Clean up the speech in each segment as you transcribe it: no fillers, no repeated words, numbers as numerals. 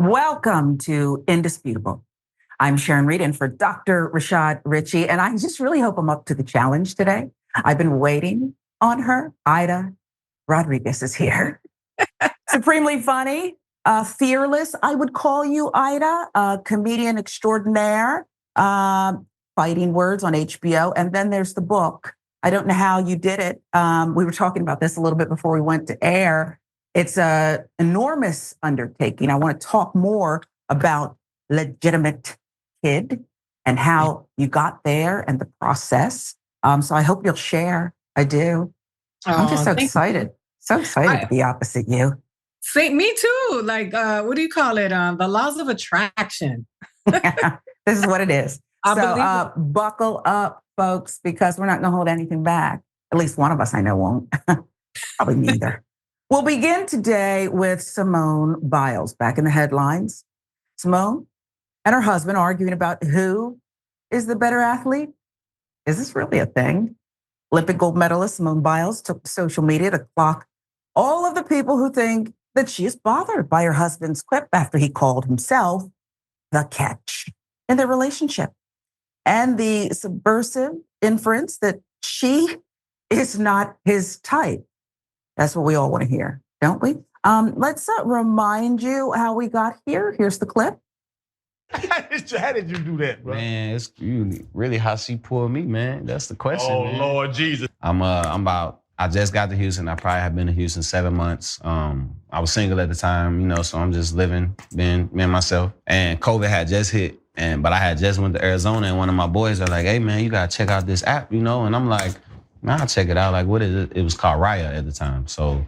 Welcome to Indisputable. I'm Sharon Reed, and for Dr. Rashad Ritchie, and I just really hope I'm up to the challenge today. I've been waiting on her. Aida Rodriguez is here. Supremely funny, fearless, I would call you, Aida, comedian extraordinaire, Fighting Words on HBO. And then there's the book. I don't know how you did it. We were talking about this a little bit before we went to air. It's an enormous undertaking. I want to talk more about Legitimate Kid and how you got there and the process. So I hope you'll share. I do. I'm just so excited. So excited to be opposite you. Me too. Like, what do you call it? The laws of attraction. This is what it is. So buckle up, folks, because we're not going to hold anything back. At least one of us I know won't. Probably neither. We'll begin today with Simone Biles back in the headlines. Simone and her husband arguing about who is the better athlete. Is this really a thing? Olympic gold medalist Simone Biles took to social media to clock all of the people who think that she is bothered by her husband's quip after he called himself the catch in their relationship, and the subversive inference that she is not his type. That's what we all want to hear, don't we? Let's remind you how we got here. Here's the clip. How did you do that, bro? Man, it's really how she pulled me, man. That's the question. Oh, man. Lord Jesus. I just got to Houston. I probably have been to Houston 7 months. I was single at the time, so I'm just living, being me and myself. And COVID had just hit, but I had just went to Arizona, and one of my boys are like, "Hey, man, you gotta check out this app, And I'm like, man, I'll check it out. Like, what is it? It was called Raya at the time. So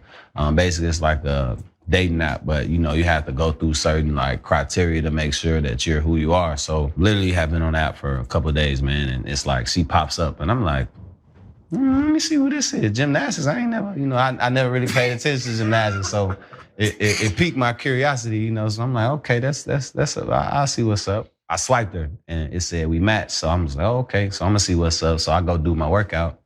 basically it's like a dating app, but you have to go through certain like criteria to make sure that you're who you are. So literally have been on the app for a couple of days, man. And it's like, she pops up and I'm like, let me see who this is. Gymnastics, I ain't never, I never really paid attention to gymnastics. So it piqued my curiosity, So I'm like, okay, I'll see what's up. I swiped her and it said we matched. So I'm just like, oh, okay, so I'm gonna see what's up. So I go do my workout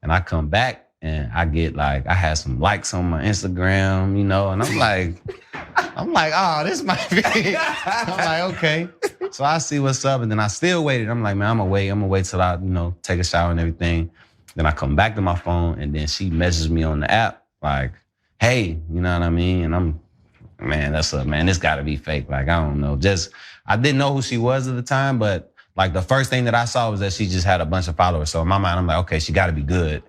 and I come back and I get I had some likes on my Instagram, and I'm like, oh, this might be. I'm like, okay. So I see what's up, and then I still waited. I'm like, man, I'm gonna wait till I, take a shower and everything. Then I come back to my phone, and then she messages me on the app, like, hey, you know what I mean? And man, this gotta be fake. Like, I don't know. I didn't know who she was at the time, but like the first thing that I saw was that she just had a bunch of followers. So in my mind, I'm like, okay, she gotta be good.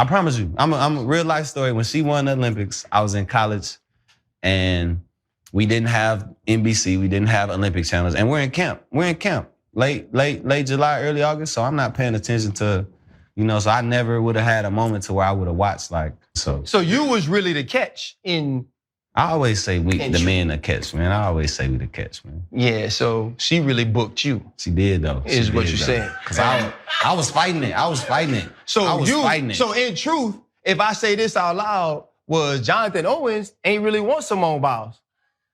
I promise you, I'm a real life story. When she won the Olympics, I was in college and we didn't have NBC, we didn't have Olympic channels, and we're in camp. Late July, early August. So I'm not paying attention to, so I never would have had a moment to where I would have watched So you was really the catch in. I always say the men the catch, man. I always say we the catch, man. Yeah, so she really booked you. She did, though. Is what you're saying. Because I was fighting it. So in truth, if I say this out loud, was Jonathan Owens ain't really want Simone Biles,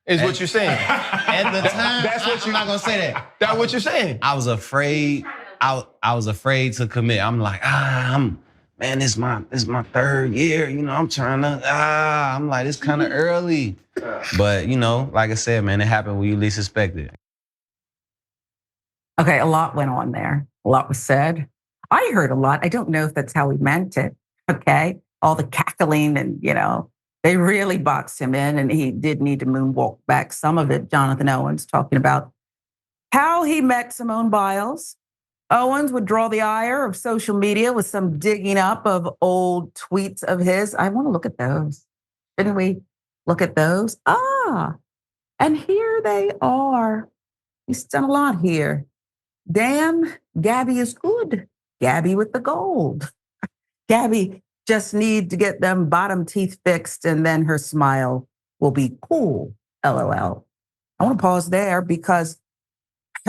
is what you're saying. At the time, I'm not going to say that. That's what you're saying. I was afraid. I was afraid to commit. I'm like, man, this is my third year. I'm trying to, I'm like, it's kind of early. But, like I said, man, it happened when you least expect it. Okay, a lot went on there. A lot was said. I heard a lot. I don't know if that's how he meant it, okay? All the cackling and, they really boxed him in and he did need to moonwalk back. Some of it, Jonathan Owens talking about how he met Simone Biles. Owens would draw the ire of social media with some digging up of old tweets of his. I want to look at those. Didn't we look at those? And here they are. He's done a lot here. Damn, Gabby is good. Gabby with the gold. Gabby just need to get them bottom teeth fixed and then her smile will be cool. LOL. I want to pause there because,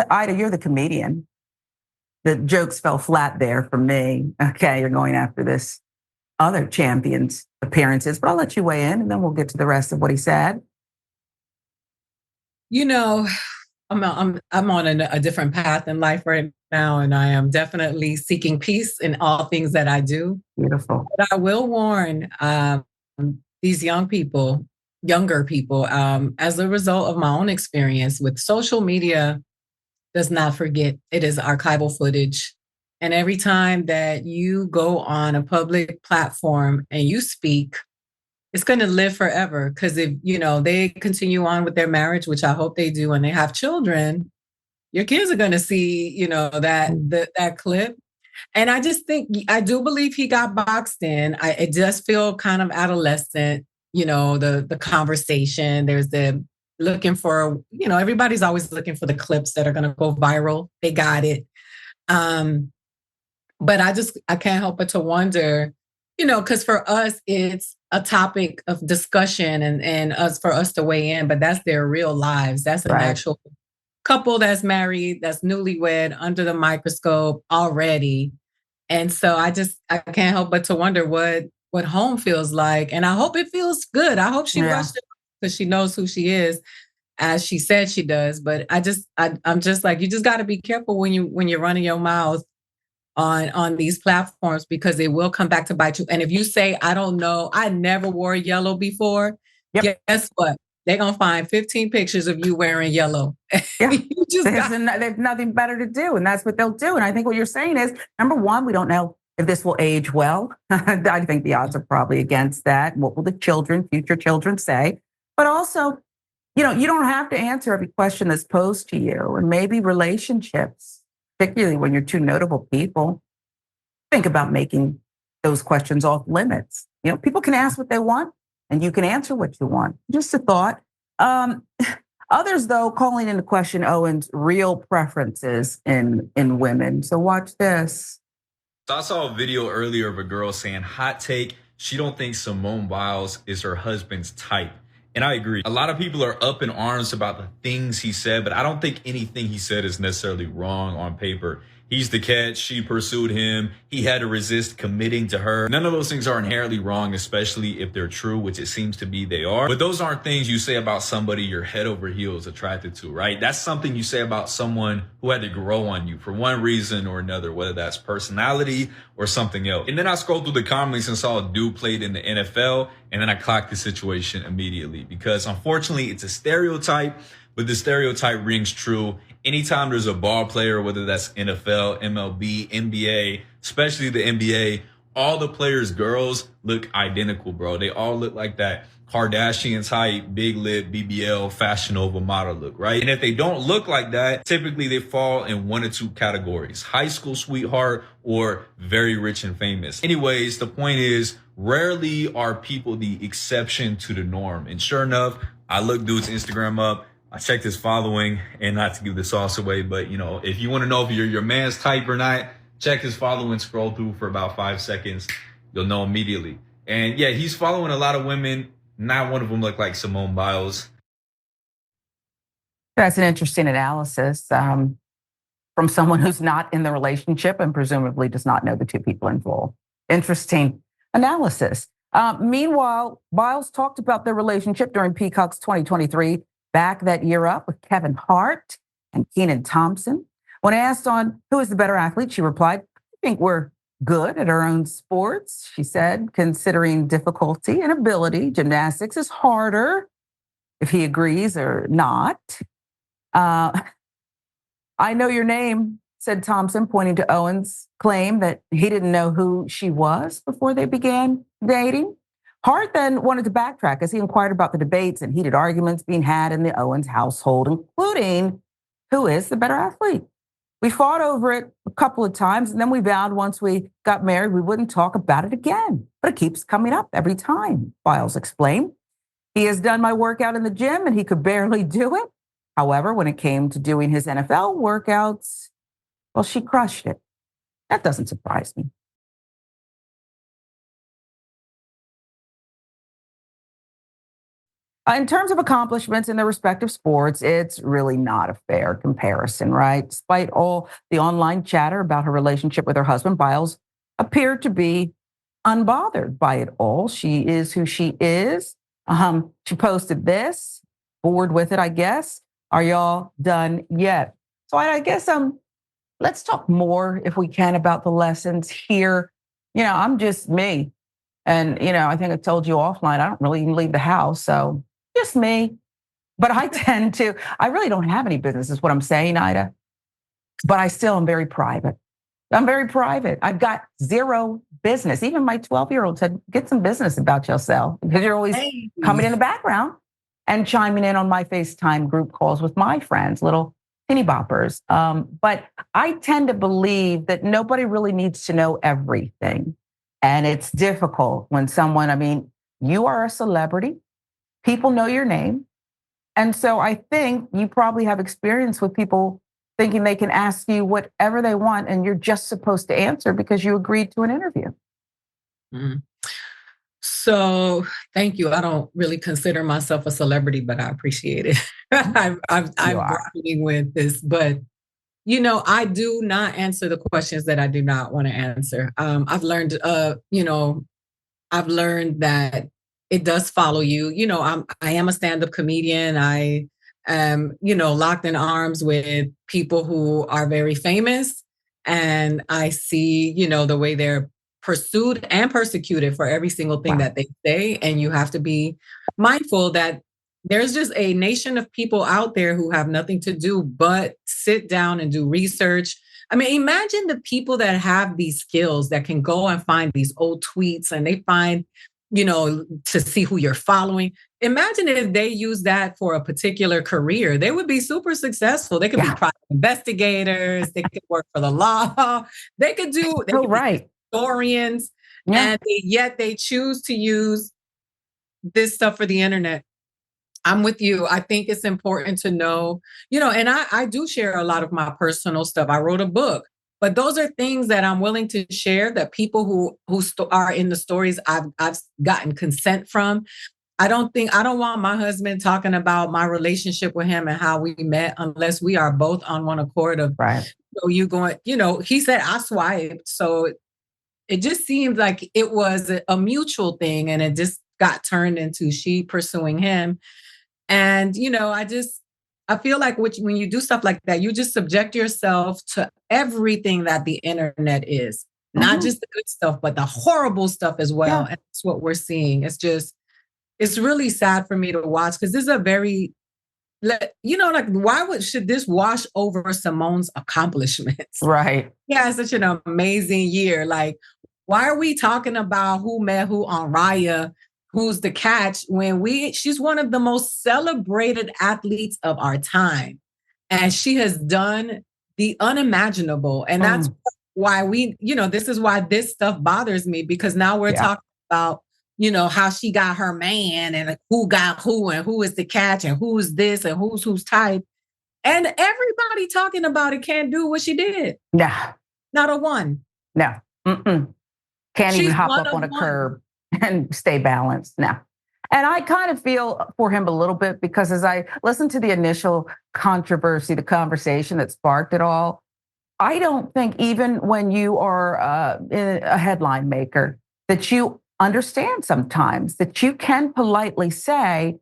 Aida, you're the comedian. The jokes fell flat there for me. Okay, you're going after this other champion's appearances, but I'll let you weigh in and then we'll get to the rest of what he said. I'm on a different path in life right now, and I am definitely seeking peace in all things that I do. Beautiful. But I will warn these young people younger people. As a result of my own experience with social media, does not forget it is archival footage. And every time that you go on a public platform and you speak, it's going to live forever. Because if, they continue on with their marriage, which I hope they do, and they have children, your kids are going to see, that clip. And I just think, I do believe he got boxed in. It does feel kind of adolescent, the conversation. There's the looking for, everybody's always looking for the clips that are going to go viral. They got it. But I can't help but to wonder, because for us, it's a topic of discussion and for us to weigh in, but that's their real lives. That's an actual couple that's married, that's newlywed, under the microscope already. And so I can't help but to wonder what home feels like. And I hope it feels good. I hope she rushed it because she knows who she is, as she said she does. But I'm just like, you just got to be careful when you're running your mouth on these platforms, because they will come back to bite you. And if you say, I don't know, I never wore yellow before, guess what? They're going to find 15 pictures of you wearing yellow. Yeah. There's nothing better to do. And that's what they'll do. And I think what you're saying is, number one, we don't know if this will age well. I think the odds are probably against that. What will the future children say? But also, you don't have to answer every question that's posed to you. And maybe relationships, particularly when you're two notable people, think about making those questions off limits. People can ask what they want, and you can answer what you want. Just a thought. Others, though, calling into question Owen's real preferences in women. So watch this. So I saw a video earlier of a girl saying, hot take, she don't think Simone Biles is her husband's type. And I agree. A lot of people are up in arms about the things he said, but I don't think anything he said is necessarily wrong on paper. He's the catch. She pursued him. He had to resist committing to her. None of those things are inherently wrong, especially if they're true, which it seems to be they are. But those aren't things you say about somebody you're head over heels attracted to, right? That's something you say about someone who had to grow on you for one reason or another, whether that's personality or something else. And then I scrolled through the comments and saw a dude played in the NFL, and then I clocked the situation immediately, because unfortunately it's a stereotype, but the stereotype rings true. Anytime there's a ball player, whether that's NFL, MLB, NBA, especially the NBA, all the players' girls look identical, bro. They all look like that Kardashian type, big lip, BBL, Fashion Nova model look, right? And if they don't look like that, typically they fall in one or two categories: high school sweetheart or very rich and famous. Anyways, the point is, rarely are people the exception to the norm. And sure enough, I looked dude's Instagram up. I checked his following, and not to give the sauce away, but if you want to know if you're your man's type or not, check his following, scroll through for about 5 seconds. You'll know immediately. And yeah, he's following a lot of women. Not one of them look like Simone Biles. That's an interesting analysis from someone who's not in the relationship and presumably does not know the two people involved. Interesting analysis. Meanwhile, Biles talked about their relationship during Peacock's 2023 Back That Year Up with Kevin Hart and Kenan Thompson. When asked on who is the better athlete, she replied, I think we're good at our own sports. She said, considering difficulty and ability, gymnastics is harder, if he agrees or not. I know your name, said Thompson, pointing to Owen's claim that he didn't know who she was before they began dating. Hart then wanted to backtrack as he inquired about the debates and heated arguments being had in the Owens household, including who is the better athlete. We fought over it a couple of times, and then we vowed once we got married, we wouldn't talk about it again. But it keeps coming up every time, Biles explained. He has done my workout in the gym, and he could barely do it. However, when it came to doing his NFL workouts, well, she crushed it. That doesn't surprise me. In terms of accomplishments in their respective sports, it's really not a fair comparison, right? Despite all the online chatter about her relationship with her husband, Biles appeared to be unbothered by it all. She is who she is. She posted this, bored with it, I guess. Are y'all done yet? So I guess let's talk more, if we can, about the lessons here. I'm just me. And, I think I told you offline, I don't really even leave the house. So just me. But I I really don't have any business, is what I'm saying, Ida. But I still am very private. I'm very private. I've got zero business. Even my 12-year-old said, get some business about yourself, because you're always coming in the background and chiming in on my FaceTime group calls with my friends, little teeny boppers. But I tend to believe that nobody really needs to know everything. And it's difficult when someone, I mean, you are a celebrity. People know your name. And so I think you probably have experience with people thinking they can ask you whatever they want and you're just supposed to answer because you agreed to an interview. Mm-hmm. So thank you. I don't really consider myself a celebrity, but I appreciate it. I'm grappling with this, but I do not answer the questions that I do not want to answer. I've learned, I've learned that it does follow you. I am a stand-up comedian. I am, locked in arms with people who are very famous, and I see, the way they're pursued and persecuted for every single thing that they say. And you have to be mindful that there's just a nation of people out there who have nothing to do but sit down and do research. I mean, imagine the people that have these skills that can go and find these old tweets and they find, to see who you're following. Imagine if they use that for a particular career. They would be super successful. They could be private investigators. They could work for the law. They could do be historians. And yet they choose to use this stuff for the internet. I'm with you. I think it's important to know, and I do share a lot of my personal stuff. I wrote a book, but those are things that I'm willing to share, that people who are in the stories I've gotten consent from. I don't want my husband talking about my relationship with him and how we met unless we are both on one accord of, you going, he said I swiped. So it just seemed like it was a mutual thing, and it just got turned into she pursuing him. And, I feel like when you do stuff like that, you just subject yourself to everything that the internet is, not just the good stuff, but the horrible stuff as well. And that's what we're seeing. It's really sad for me to watch, because this is a very, why should this wash over Simone's accomplishments? Right. Yeah, such an amazing year. Like, why are we talking about who met who on Raya? Who's the catch, when she's one of the most celebrated athletes of our time. And she has done the unimaginable. And that's why this is why this stuff bothers me, because now we're talking about, how she got her man and who got who and who is the catch and who's this and who's type. And everybody talking about it can't do what she did. No. Not a one. No. Can't even hop up on a curb and stay balanced now. And I kind of feel for him a little bit, because as I listened to the initial controversy, the conversation that sparked it all, I don't think even when you are a headline maker that you understand sometimes that you can politely say,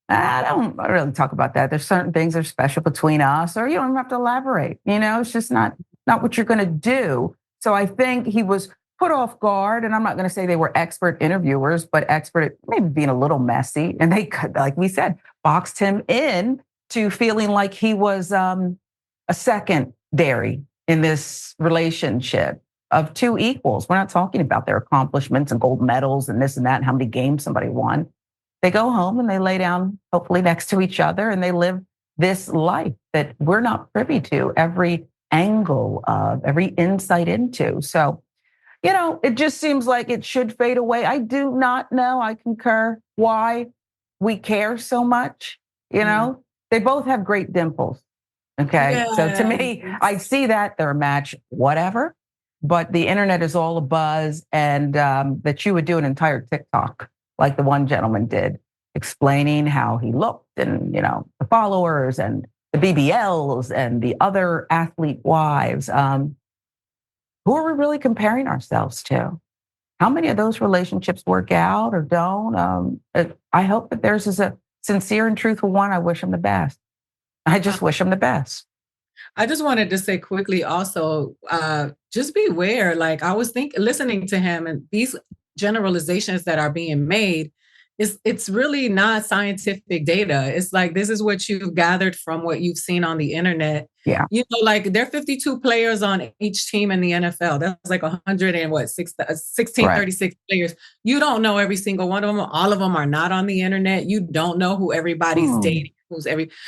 I don't really talk about that. There's certain things that are special between us, or you don't even have to elaborate. It's just not what you're going to do. So I think he was put off guard, and I'm not going to say they were expert interviewers, but expert at maybe being a little messy. And they, like we said, boxed him in to feeling like he was a secondary in this relationship of two equals. We're not talking about their accomplishments and gold medals and this and that and how many games somebody won. They go home and they lay down, hopefully next to each other, and they live this life that we're not privy to every angle of, every insight into. So, it just seems like it should fade away. I do not know, I concur, why we care so much. They both have great dimples. Okay. Yeah. So to me, I see that they're a match, whatever. But the internet is all a buzz, and that you would do an entire TikTok like the one gentleman did, explaining how he looked and, the followers and the BBLs and the other athlete wives. Who are we really comparing ourselves to? How many of those relationships work out or don't? I hope that theirs is a sincere and truthful one. I wish them the best. I just wish them the best. I just wanted to say quickly also, just beware. Like I was listening to him, and these generalizations that are being made, it's really not scientific data. It's like, this is what you've gathered from what you've seen on the internet. Yeah. You know, like there are 52 players on each team in the NFL. That's like 1636 players. You don't know every single one of them. All of them are not on the internet. You don't know who everybody's dating,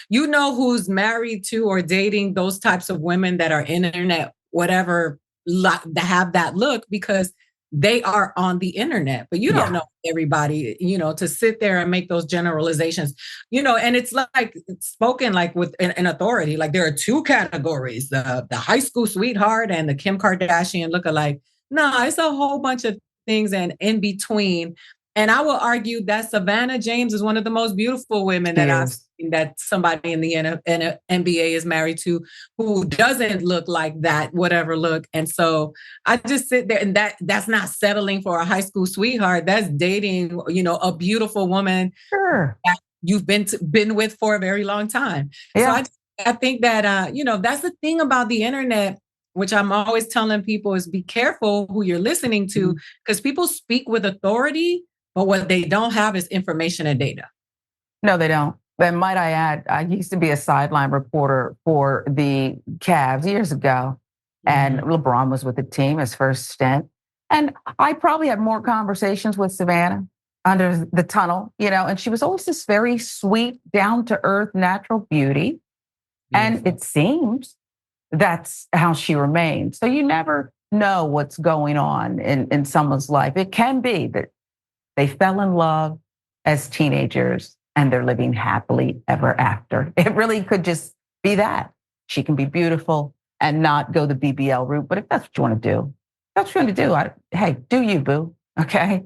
you know who's married to or dating those types of women that are internet, whatever, that have that look, because they are on the internet, but you don't know everybody, you know, to sit there and make those generalizations, you know, and it's like it's spoken like with an authority. Like there are two categories, the high school sweetheart and the Kim Kardashian lookalike. No, it's a whole bunch of things and in between. And I will argue that Savannah James is one of the most beautiful women that I've seen, that somebody in the NBA is married to, who doesn't look like that, whatever look. And so I just sit there, and that's not settling for a high school sweetheart. That's dating, you know, a beautiful woman that you've been with for a very long time. Yeah. So I think that, you know, that's the thing about the internet, which I'm always telling people, is be careful who you're listening to, because people speak with authority, but what they don't have is information and data. No, they don't. And might I add, I used to be a sideline reporter for the Cavs years ago, and LeBron was with the team, his first stint. And I probably had more conversations with Savannah under the tunnel, you know, and she was always this very sweet, down-to-earth, natural beauty. Beautiful. And it seems that's how she remains. So you never know what's going on in someone's life. It can be that they fell in love as teenagers and they're living happily ever after. It really could just be that. She can be beautiful and not go the BBL route. But if that's what you want to do, that's what you want to do. Hey, do you, boo? Okay.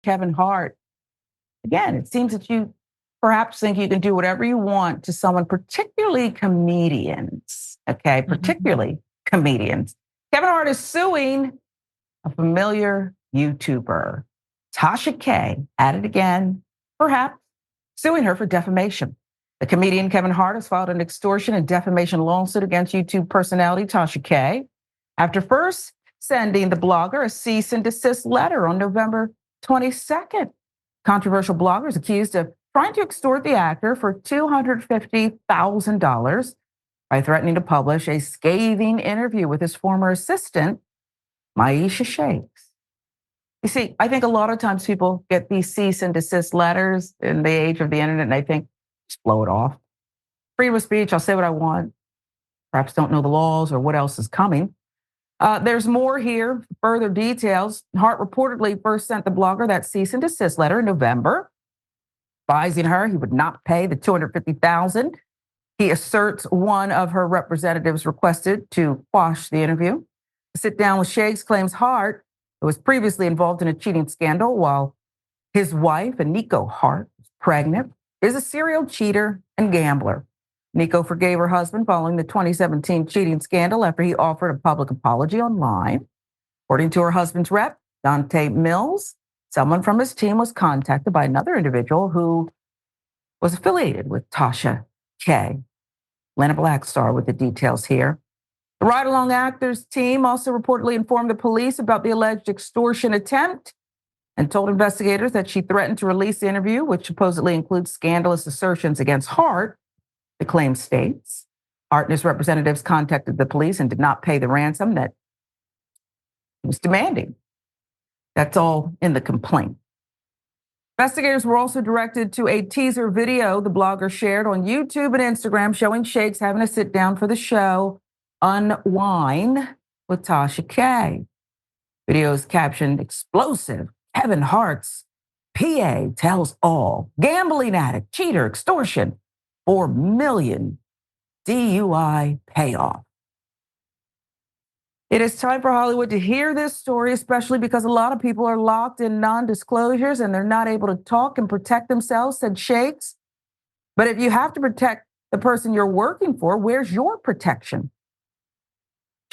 Kevin Hart. Again, it seems that you perhaps think you can do whatever you want to someone, particularly comedians. Okay, particularly comedians. Kevin Hart is suing a familiar YouTuber, Tasha K, at it again, perhaps suing her for defamation. The comedian Kevin Hart has filed an extortion and defamation lawsuit against YouTube personality Tasha K after first sending the blogger a cease and desist letter on November 22nd. Controversial blogger is accused of trying to extort the actor for $250,000 by threatening to publish a scathing interview with his former assistant, Maisha Shakes. You see, I think a lot of times people get these cease and desist letters in the age of the internet, and they think, just blow it off. Freedom of speech, I'll say what I want. Perhaps don't know the laws or what else is coming. There's more here, further details. Hart reportedly first sent the blogger that cease and desist letter in November, advising her he would not pay the $250,000. He asserts one of her representatives requested to quash the interview. A sit down with Shakes claims Hart, who was previously involved in a cheating scandal while his wife, Nico Hart, was pregnant, is a serial cheater and gambler. Nico forgave her husband following the 2017 cheating scandal after he offered a public apology online. According to her husband's rep, Dante Mills, someone from his team was contacted by another individual who was affiliated with Tasha K. Lena Blackstar with the details here. The ride-along actors team also reportedly informed the police about the alleged extortion attempt and told investigators that she threatened to release the interview, which supposedly includes scandalous assertions against Hart. The claim states Hart and his representatives contacted the police and did not pay the ransom that he was demanding. That's all in the complaint. Investigators were also directed to a teaser video the blogger shared on YouTube and Instagram showing Shakes having a sit down for the show Unwind with Tasha K. Video is captioned, "Explosive Kevin Hart's PA tells all. Gambling addict, cheater, extortion, $4 million DUI payoff." It is time for Hollywood to hear this story, especially because a lot of people are locked in non-disclosures and they're not able to talk and protect themselves, said Shakes. But if you have to protect the person you're working for, where's your protection?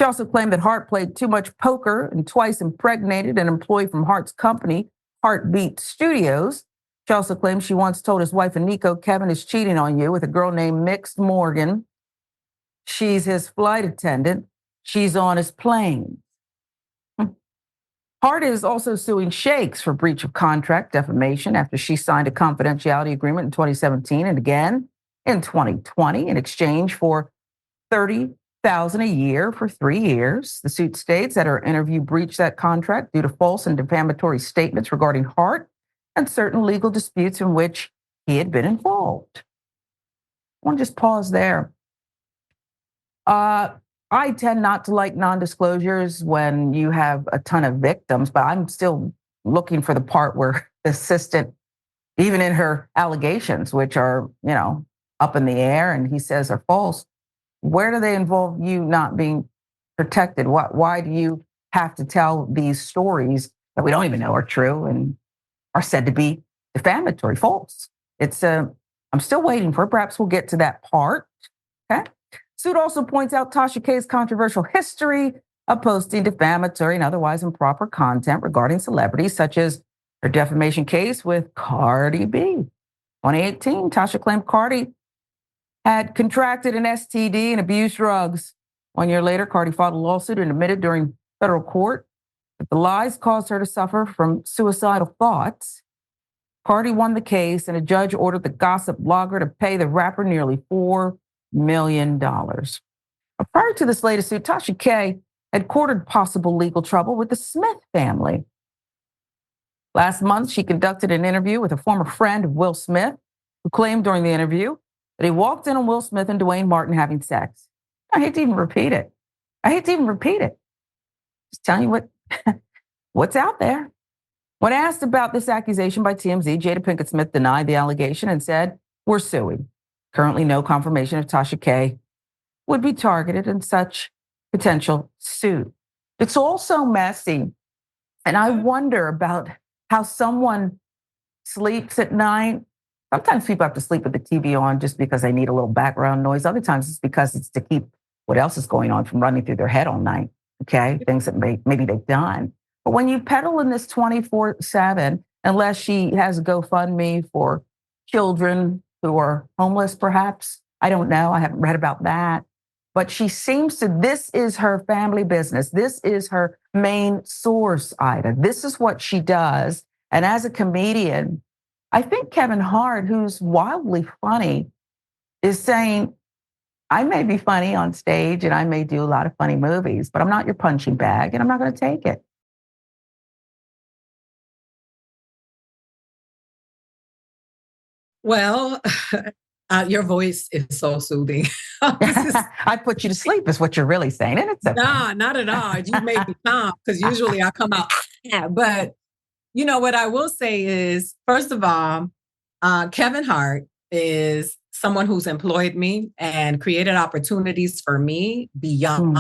She also claimed that Hart played too much poker and twice impregnated an employee from Hart's company, Heartbeat Studios. She also claimed she once told his wife, Nico, Kevin is cheating on you with a girl named Mixed Morgan. She's his flight attendant. She's on his plane. Hart is also suing Shakes for breach of contract defamation after she signed a confidentiality agreement in 2017 and again in 2020 in exchange for $30,000 a year for 3 years. The suit states that her interview breached that contract due to false and defamatory statements regarding Hart and certain legal disputes in which he had been involved. I want to just pause there. I tend not to like non-disclosures when you have a ton of victims, but I'm still looking for the part where the assistant, even in her allegations, which are, up in the air and he says are false, where do they involve you not being protected? Why do you have to tell these stories that we don't even know are true and are said to be defamatory, false? I'm still waiting for it. Perhaps we'll get to that part. Okay. Suit also points out Tasha K's controversial history of posting defamatory and otherwise improper content regarding celebrities, such as her defamation case with Cardi B. 2018, Tasha claimed Cardi had contracted an STD and abused drugs. 1 year later, Cardi filed a lawsuit and admitted during federal court that the lies caused her to suffer from suicidal thoughts. Cardi won the case, and a judge ordered the gossip blogger to pay the rapper nearly $4 million. Prior to this latest suit, Tasha K had courted possible legal trouble with the Smith family. Last month, she conducted an interview with a former friend of Will Smith, who claimed during the interview that he walked in on Will Smith and Dwayne Martin having sex. I hate to even repeat it. Just telling you what's out there. When asked about this accusation by TMZ, Jada Pinkett Smith denied the allegation and said, "We're suing. Currently, no confirmation if Tasha K would be targeted in such potential suit." It's all so messy. And I wonder about how someone sleeps at night. Sometimes people have to sleep with the TV on just because they need a little background noise. Other times it's because it's to keep what else is going on from running through their head all night. Okay, things that maybe they've done. But when you peddle in this 24/7, unless she has a GoFundMe for children who are homeless, perhaps. I don't know. I haven't read about that. But she seems to, this is her family business. This is her main source, Aida. This is what she does. And as a comedian, I think Kevin Hart, who's wildly funny, is saying, I may be funny on stage and I may do a lot of funny movies, but I'm not your punching bag and I'm not going to take it. Well, your voice is so soothing. I put you to sleep is what you're really saying. And it's okay. Nah, not at all. You made me calm because usually I come out. But what I will say is, first of all, Kevin Hart is someone who's employed me and created opportunities for me beyond.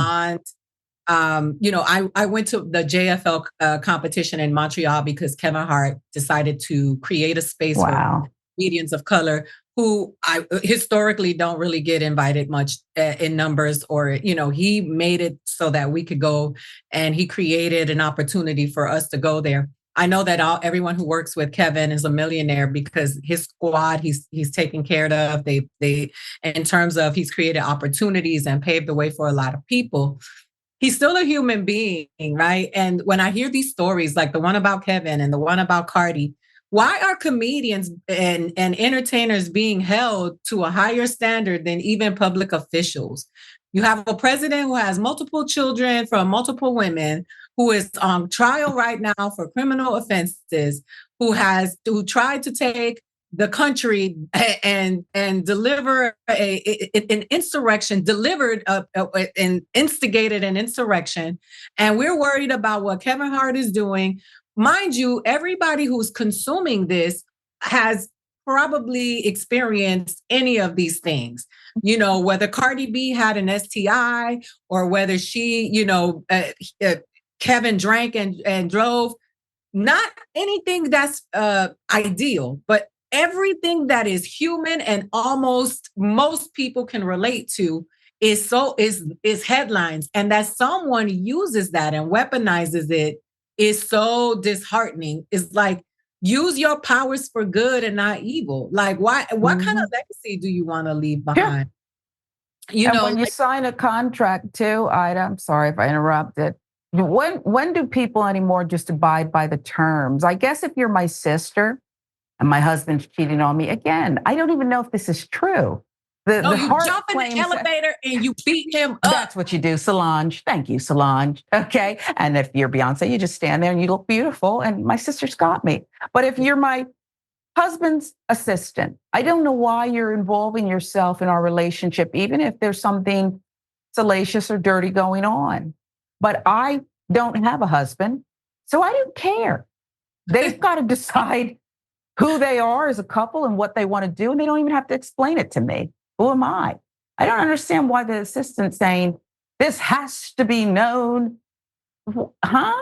I went to the JFL competition in Montreal because Kevin Hart decided to create a space for comedians of color who I historically don't really get invited much in numbers, or, he made it so that we could go, and he created an opportunity for us to go there. I know that everyone who works with Kevin is a millionaire because his squad he's taken care of. They in terms of he's created opportunities and paved the way for a lot of people. He's still a human being, right? And when I hear these stories, like the one about Kevin and the one about Cardi, why are comedians and entertainers being held to a higher standard than even public officials? You have a president who has multiple children from multiple women, who is on trial right now for criminal offenses, who tried to take the country and deliver an insurrection, and instigated an insurrection. And we're worried about what Kevin Hart is doing. Mind you, everybody who's consuming this has probably experienced any of these things. Whether Cardi B had an STI or whether she, Kevin drank and drove, not anything that's ideal, but everything that is human and almost most people can relate to is headlines. And that someone uses that and weaponizes it is so disheartening. It's like, use your powers for good and not evil. Like, what kind of legacy do you want to leave behind? Yeah. When you sign a contract too, Aida, I'm sorry if I interrupted, When do people anymore just abide by the terms? I guess if you're my sister and my husband's cheating on me, again, I don't even know if this is true. You jump in the elevator and you beat him up. That's what you do, Solange. Thank you, Solange. Okay. And if you're Beyonce, you just stand there and you look beautiful. And my sister's got me. But if you're my husband's assistant, I don't know why you're involving yourself in our relationship, even if there's something salacious or dirty going on. But I don't have a husband, so I don't care. They've got to decide who they are as a couple and what they want to do, and they don't even have to explain it to me. Who am I? I don't understand why the assistant's saying, this has to be known. Huh?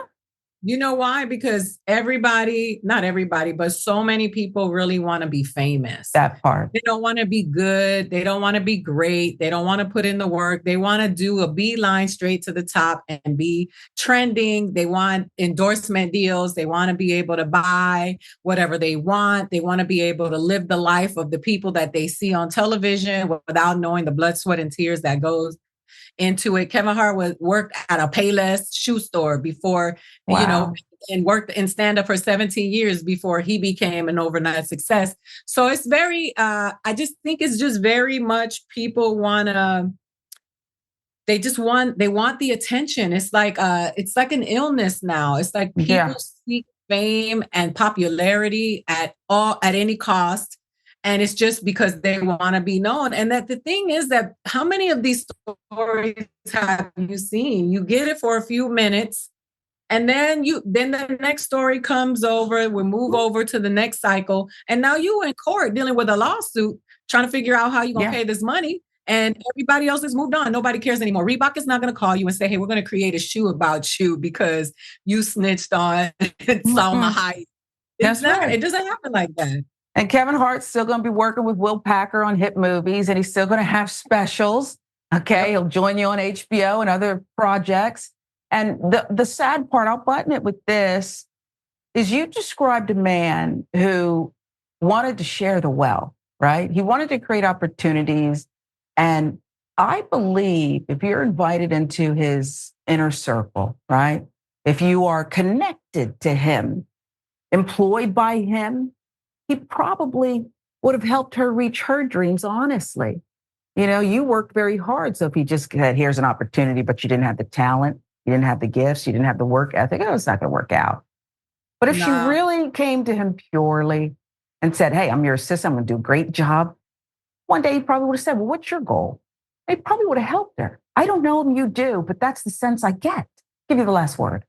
You know why? Because not everybody, but so many people really want to be famous. That part. They don't want to be good. They don't want to be great. They don't want to put in the work. They want to do a beeline straight to the top and be trending. They want endorsement deals. They want to be able to buy whatever they want. They want to be able to live the life of the people that they see on television without knowing the blood, sweat, and tears that goes into it. Kevin Hart worked at a Payless shoe store before, and worked in stand-up for 17 years before he became an overnight success. So it's very, I just think it's just very much people they want the attention. It's like an illness now. It's like people seek fame and popularity at any cost. And it's just because they want to be known. And that the thing is that how many of these stories have you seen? You get it for a few minutes, and then the next story comes over. We move over to the next cycle. And now you in court dealing with a lawsuit, trying to figure out how you're going to pay this money. And everybody else has moved on. Nobody cares anymore. Reebok is not going to call you and say, hey, we're going to create a shoe about you because you snitched on Salma Hayek. It doesn't happen like that. And Kevin Hart's still going to be working with Will Packer on hit movies, and he's still going to have specials. Okay, he'll join you on HBO and other projects. And the sad part, I'll button it with this, is you described a man who wanted to share the wealth, right? He wanted to create opportunities. And I believe if you're invited into his inner circle, right? If you are connected to him, employed by him, he probably would have helped her reach her dreams, honestly. You worked very hard. So if he just said, here's an opportunity, but you didn't have the talent, you didn't have the gifts, you didn't have the work ethic, it's not going to work out. But if she really came to him purely and said, hey, I'm your assistant, I'm going to do a great job, one day he probably would have said, well, what's your goal? He probably would have helped her. I don't know if you do, but that's the sense I get. Give you the last word.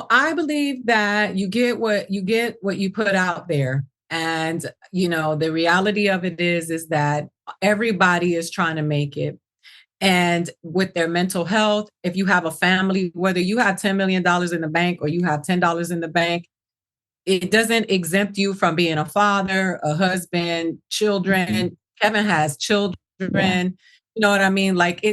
I believe that you get what you put out there. And, the reality of it is that everybody is trying to make it. And with their mental health, if you have a family, whether you have $10 million in the bank or you have $10 in the bank, it doesn't exempt you from being a father, a husband, children. Mm-hmm. Kevin has children. Yeah. You know what I mean? Like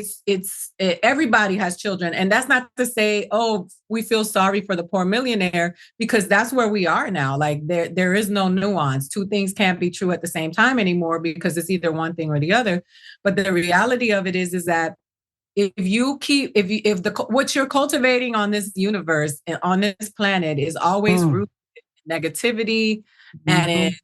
everybody has children. And that's not to say, oh, we feel sorry for the poor millionaire, because that's where we are now. Like there is no nuance. Two things can't be true at the same time anymore, because it's either one thing or the other. But the reality of it is that what you're cultivating on this universe and on this planet is always rooted in negativity and in,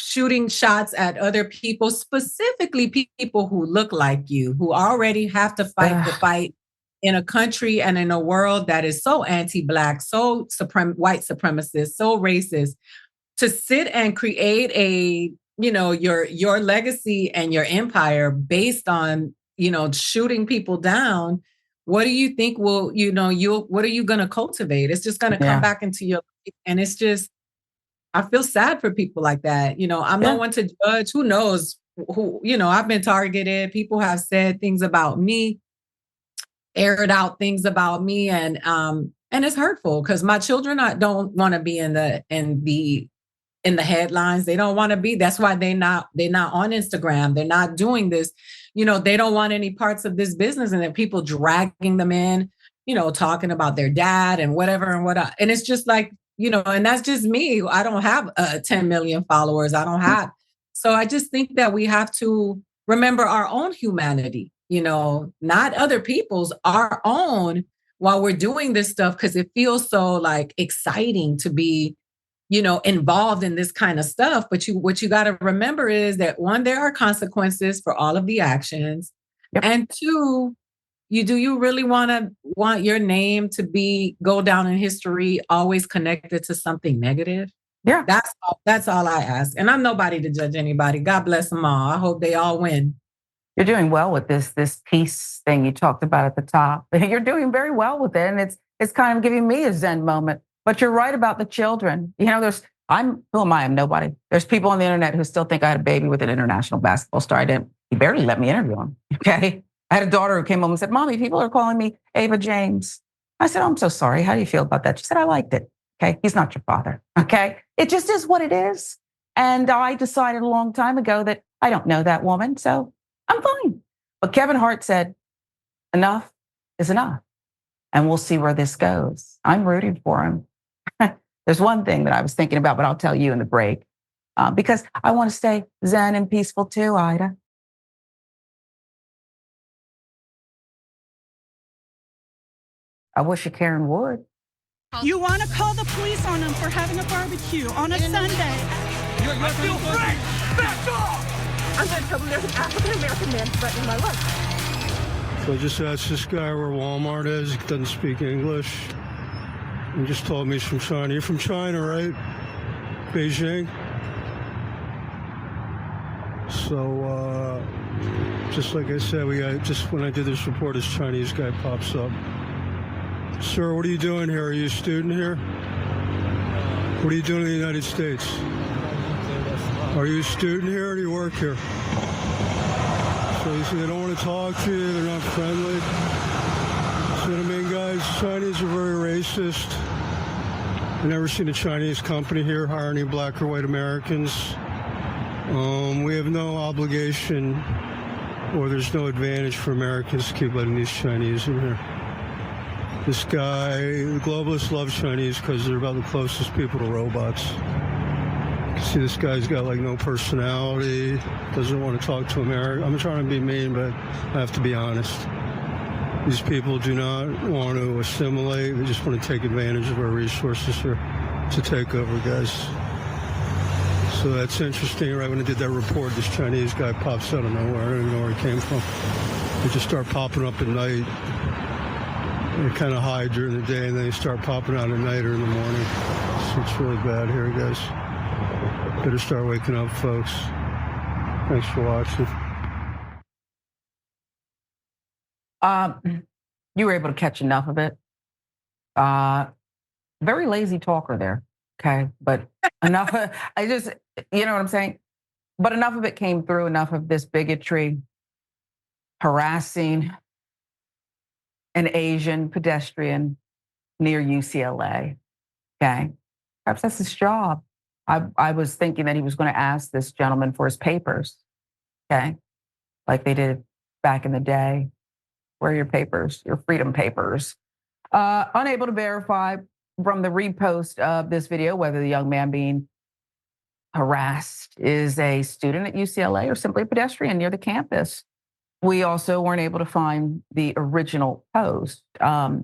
shooting shots at other people, specifically people who look like you, who already have to fight the fight in a country and in a world that is so anti-Black, so white supremacist, so racist. To sit and create your legacy and your empire based on, shooting people down, what do you think what are you going to cultivate? It's just going to come back into your life. And it's just, I feel sad for people like that. I'm no one to judge. Who knows who, I've been targeted. People have said things about me, aired out things about me. And it's hurtful because my children don't want to be in the headlines. They don't want to be. That's why they're not on Instagram. They're not doing this. They don't want any parts of this business, and then people dragging them in, talking about their dad and whatever and what. And it's just like, and that's just me. I don't have 10 million followers. I don't have. So I just think that we have to remember our own humanity. not other people's, our own, while we're doing this stuff, because it feels so like exciting to be, involved in this kind of stuff. But what you got to remember is that, one, there are consequences for all of the actions. Yep. And two, you really want your name to go down in history always connected to something negative? Yeah. That's all I ask. And I'm nobody to judge anybody. God bless them all. I hope they all win. You're doing well with this peace thing you talked about at the top. You're doing very well with it. And it's kind of giving me a Zen moment. But you're right about the children. Who am I? I'm nobody. There's people on the internet who still think I had a baby with an international basketball star. He barely let me interview him. Okay. I had a daughter who came home and said, "Mommy, people are calling me Ava James." I said, "Oh, I'm so sorry. How do you feel about that?" She said, "I liked it." Okay. He's not your father. Okay. It just is what it is. And I decided a long time ago that I don't know that woman. So I'm fine. But Kevin Hart said, enough is enough. And we'll see where this goes. I'm rooting for him. There's one thing that I was thinking about, but I'll tell you in the break. Because I want to stay zen and peaceful too, Aida. I wish a Karen would. You want to call the police on him for having a barbecue on a Sunday. I feel free! Back off! I'm going to tell them there's an African-American man threatening my life. So I just asked this guy where Walmart is. He doesn't speak English. He just told me he's from China. You're from China, right? Beijing? So, just like I said, when I did this report, this Chinese guy pops up. Sir, what are you doing here? Are you a student here? What are you doing in the United States? Are you a student here or do you work here? So you say they don't want to talk to you, they're not friendly. So what I mean, guys, Chinese are very racist. I've never seen a Chinese company here hire any black or white Americans. We have no obligation or there's no advantage for Americans to keep letting these Chinese in here. This guy, the globalists love Chinese because they're about the closest people to robots. You can see this guy's got like no personality, doesn't want to talk to America. I'm trying to be mean, but I have to be honest. These people do not want to assimilate. They just want to take advantage of our resources here to take over, guys. So that's interesting. Right when I did that report, this Chinese guy pops out of nowhere. I don't even know where he came from. They just start popping up at night. They kind of hide during the day, and then they start popping out at night or in the morning. So it's really bad here, guys. Better start waking up, folks. Thanks for watching. You were able to catch enough of it. Very lazy talker there, okay? But enough, you know what I'm saying? But enough of it came through, enough of this bigotry, harassing an Asian pedestrian near UCLA, okay? Perhaps that's his job. I was thinking that he was going to ask this gentleman for his papers, okay? Like they did back in the day. Where are your papers? Your freedom papers. Unable to verify from the repost of this video whether the young man being harassed is a student at UCLA or simply a pedestrian near the campus. We also weren't able to find the original post. I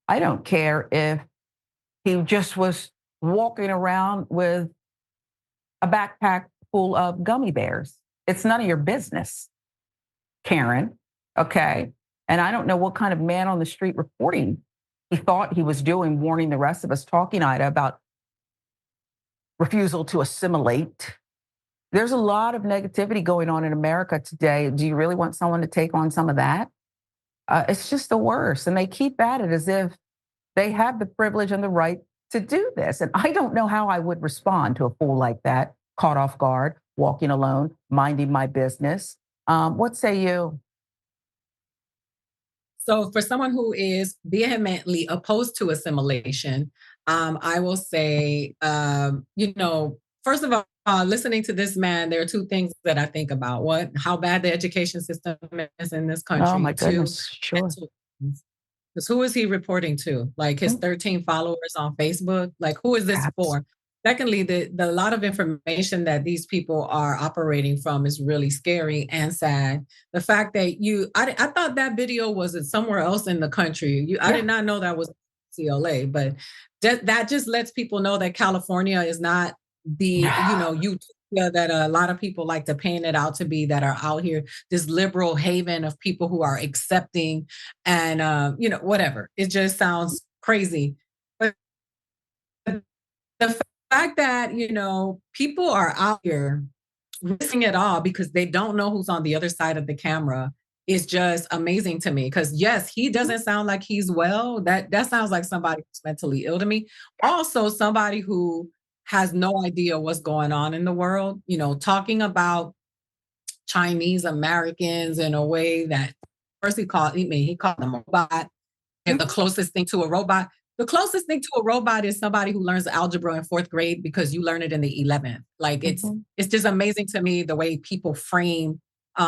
don't care if he just was walking around with a backpack full of gummy bears. It's none of your business, Karen, okay? And I don't know what kind of man on the street reporting he thought he was doing, warning the rest of us, talking, Aida, about refusal to assimilate. There's a lot of negativity going on in America today. Do you really want someone to take on some of that? It's just the worst. And they keep at it as if they have the privilege and the right to do this. And I don't know how I would respond to a fool like that, caught off guard, walking alone, minding my business. What say you? So for someone who is vehemently opposed to assimilation, I will say, first of all, listening to this man, there are two things that I think about. One, how bad the education system is in this country. Oh my goodness, sure. Because who is he reporting to? Like his 13 followers on Facebook? Like who is this for? Secondly, the lot of information that these people are operating from is really scary and sad. The fact that I thought that video was somewhere else in the country. I did not know that was CLA, but that just lets people know that California is not the, utopia that a lot of people like to paint it out to be, that are out here, this liberal haven of people who are accepting and, whatever. It just sounds crazy. But the fact that, people are out here risking it all because they don't know who's on the other side of the camera is just amazing to me. Because yes, he doesn't sound like he's well. That sounds like somebody who's mentally ill to me. Also, somebody who has no idea what's going on in the world, talking about Chinese Americans in a way that first he called them a robot. And the closest thing to a robot. The closest thing to a robot is somebody who learns algebra in 4th grade because you learn it in the 11th. Like it's just amazing to me the way people frame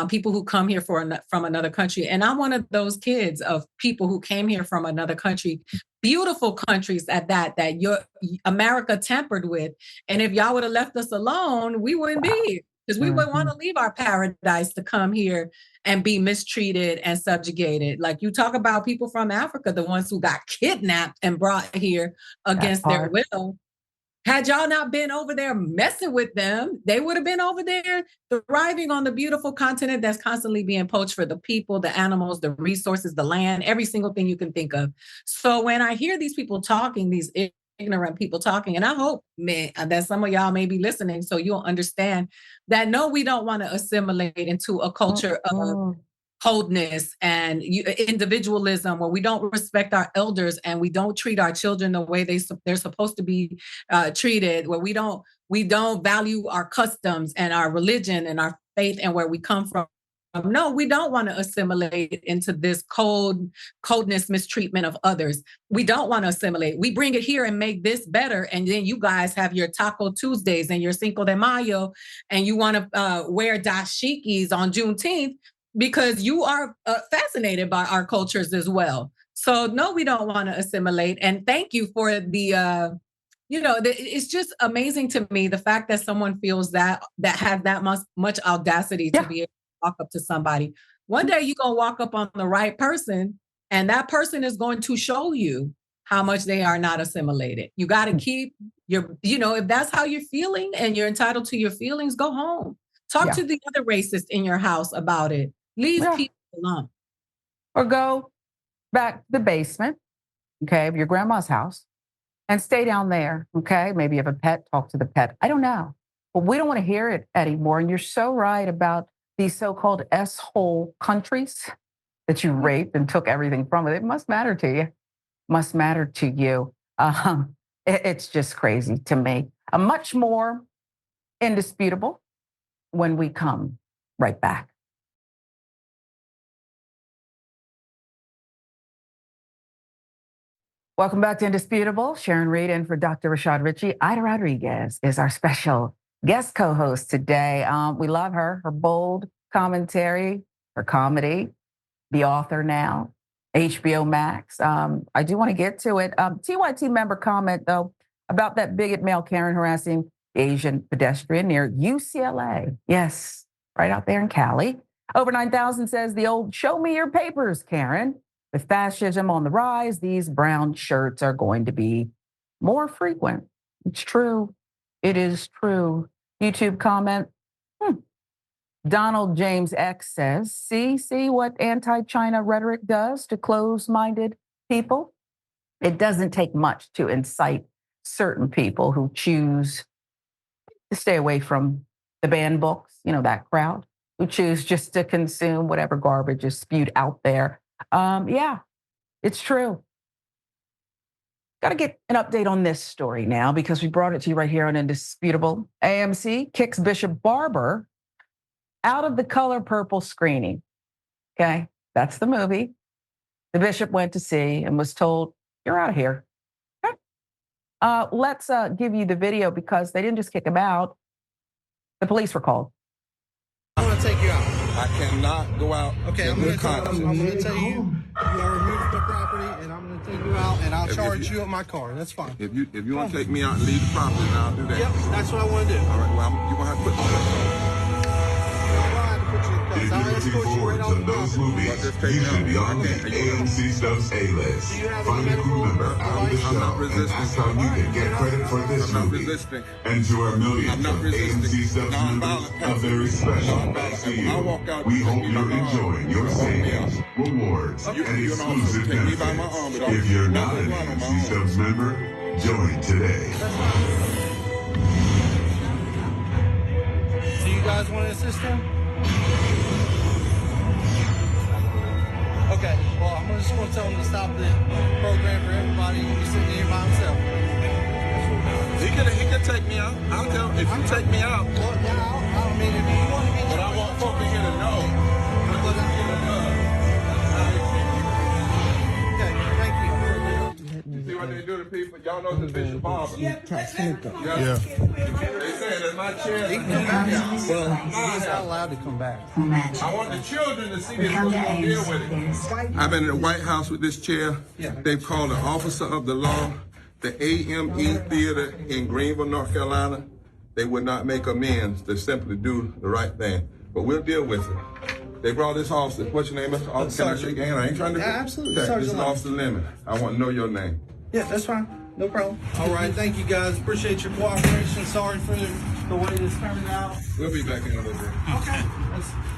people who come here from another country. And I'm one of those kids of people who came here from another country, beautiful countries at that your America tampered with. And if y'all would have left us alone, we wouldn't be here. Because we would want to leave our paradise to come here and be mistreated and subjugated. Like you talk about people from Africa, the ones who got kidnapped and brought here against their will. Had y'all not been over there messing with them, they would have been over there thriving on the beautiful continent that's constantly being poached for the people, the animals, the resources, the land, every single thing you can think of. So when I hear these people talking, these ignorant people talking, and I hope, that some of y'all may be listening so you'll understand that no, we don't want to assimilate into a culture of coldness and individualism where we don't respect our elders and we don't treat our children the way they're supposed to be treated, where we don't value our customs and our religion and our faith and where we come from. No, we don't want to assimilate into this coldness, mistreatment of others. We don't want to assimilate. We bring it here and make this better. And then you guys have your Taco Tuesdays and your Cinco de Mayo, and you want to wear dashikis on Juneteenth because you are fascinated by our cultures as well. So no, we don't want to assimilate. And thank you for the, it's just amazing to me, the fact that someone feels that has that much audacity to be able walk up to somebody. One day you're going to walk up on the right person and that person is going to show you how much they are not assimilated. You got to keep if that's how you're feeling and you're entitled to your feelings, go home. Talk to the other racists in your house about it. Leave people alone. Or go back to the basement, of your grandma's house and stay down there, Maybe you have a pet, talk to the pet. I don't know. But we don't want to hear it anymore. And you're so right about these so-called S-hole countries that you raped and took everything from it. It must matter to you. Must matter to you. It's just crazy to me. Much more indisputable when we come right back. Welcome back to Indisputable. Sharon Reed in for Dr. Rashad Ritchie. Aida Rodriguez is our special guest co-host today. We love her bold commentary, her comedy, the author now, HBO Max. I do want to get to it. TYT member comment, though, about that bigot male Karen harassing Asian pedestrian near UCLA. Yes, right out there in Cali. Over 9,000 says the old show me your papers, Karen. With fascism on the rise, these brown shirts are going to be more frequent. It's true. It is true. YouTube comment. Donald James X says, see what anti-China rhetoric does to close-minded people? It doesn't take much to incite certain people who choose to stay away from the banned books, that crowd, who choose just to consume whatever garbage is spewed out there. It's true. Got to get an update on this story now because we brought it to you right here on Indisputable. AMC kicks Bishop Barber out of the Color Purple screening. That's the movie the bishop went to see and was told, you're out of here. Let's give you the video because they didn't just kick him out. The police were called. I want to take you out. I cannot go out. Okay, I'm going to tell you. You are removed from the property, and I'm going to take you out, and I'll charge you at my car. That's fine. If you want to take me out and leave the property, then I'll do that. Yep, that's what I want to do. All right, well, you're going to have to put the cuffs on. If you're looking forward to those movies, you should be on the AMC Stuff's A-list. Find a crew member out of the show and ask how you can get credit for this movie. And to our millions of AMC Stuff's members, a very special thanks to you. We hope you're enjoying your savings, rewards, and exclusive benefits. If you're not an AMC Stuff's member, join today. So you guys want to assist him? Okay, well, I'm just going to tell him to stop the program for everybody. He's sitting here by himself. He can take me out. I'll tell him. If you take me out. Well, yeah, I mean, if you want to be... But I want folks to get a no. Okay, thank you. You see what they do to people? Y'all know the Bishop Barber. Yeah. They saying that's my chair. He can come back. Well, he's not allowed to come back. I want the children to see this. We're going to deal with it. I've been in the White House with this chair. They've called an officer of the law. The AME Theater in Greenville, North Carolina, they would not make amends to simply do the right thing. But we'll deal with it. They brought this officer. What's your name? Can I shake your hand? I ain't trying to. Yeah, absolutely. Okay, this is Officer Lemon. I want to know your name. Yeah, that's fine. No problem. All right, thank you guys. Appreciate your cooperation. Sorry for the way this turned out. We'll be back in a little bit. Okay,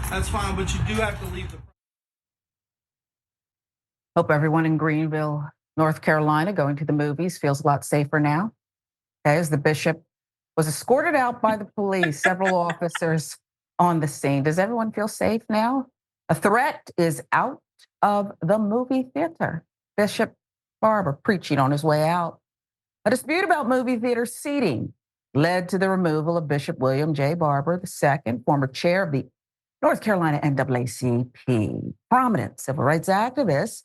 that's fine, but you do have to leave the... Hope everyone in Greenville, North Carolina, going to the movies feels a lot safer now. Okay, as the bishop was escorted out by the police, several officers on the scene. Does everyone feel safe now? A threat is out of the movie theater. Bishop Barber preaching on his way out. A dispute about movie theater seating led to the removal of Bishop William J. Barber II, former chair of the North Carolina NAACP, prominent civil rights activist,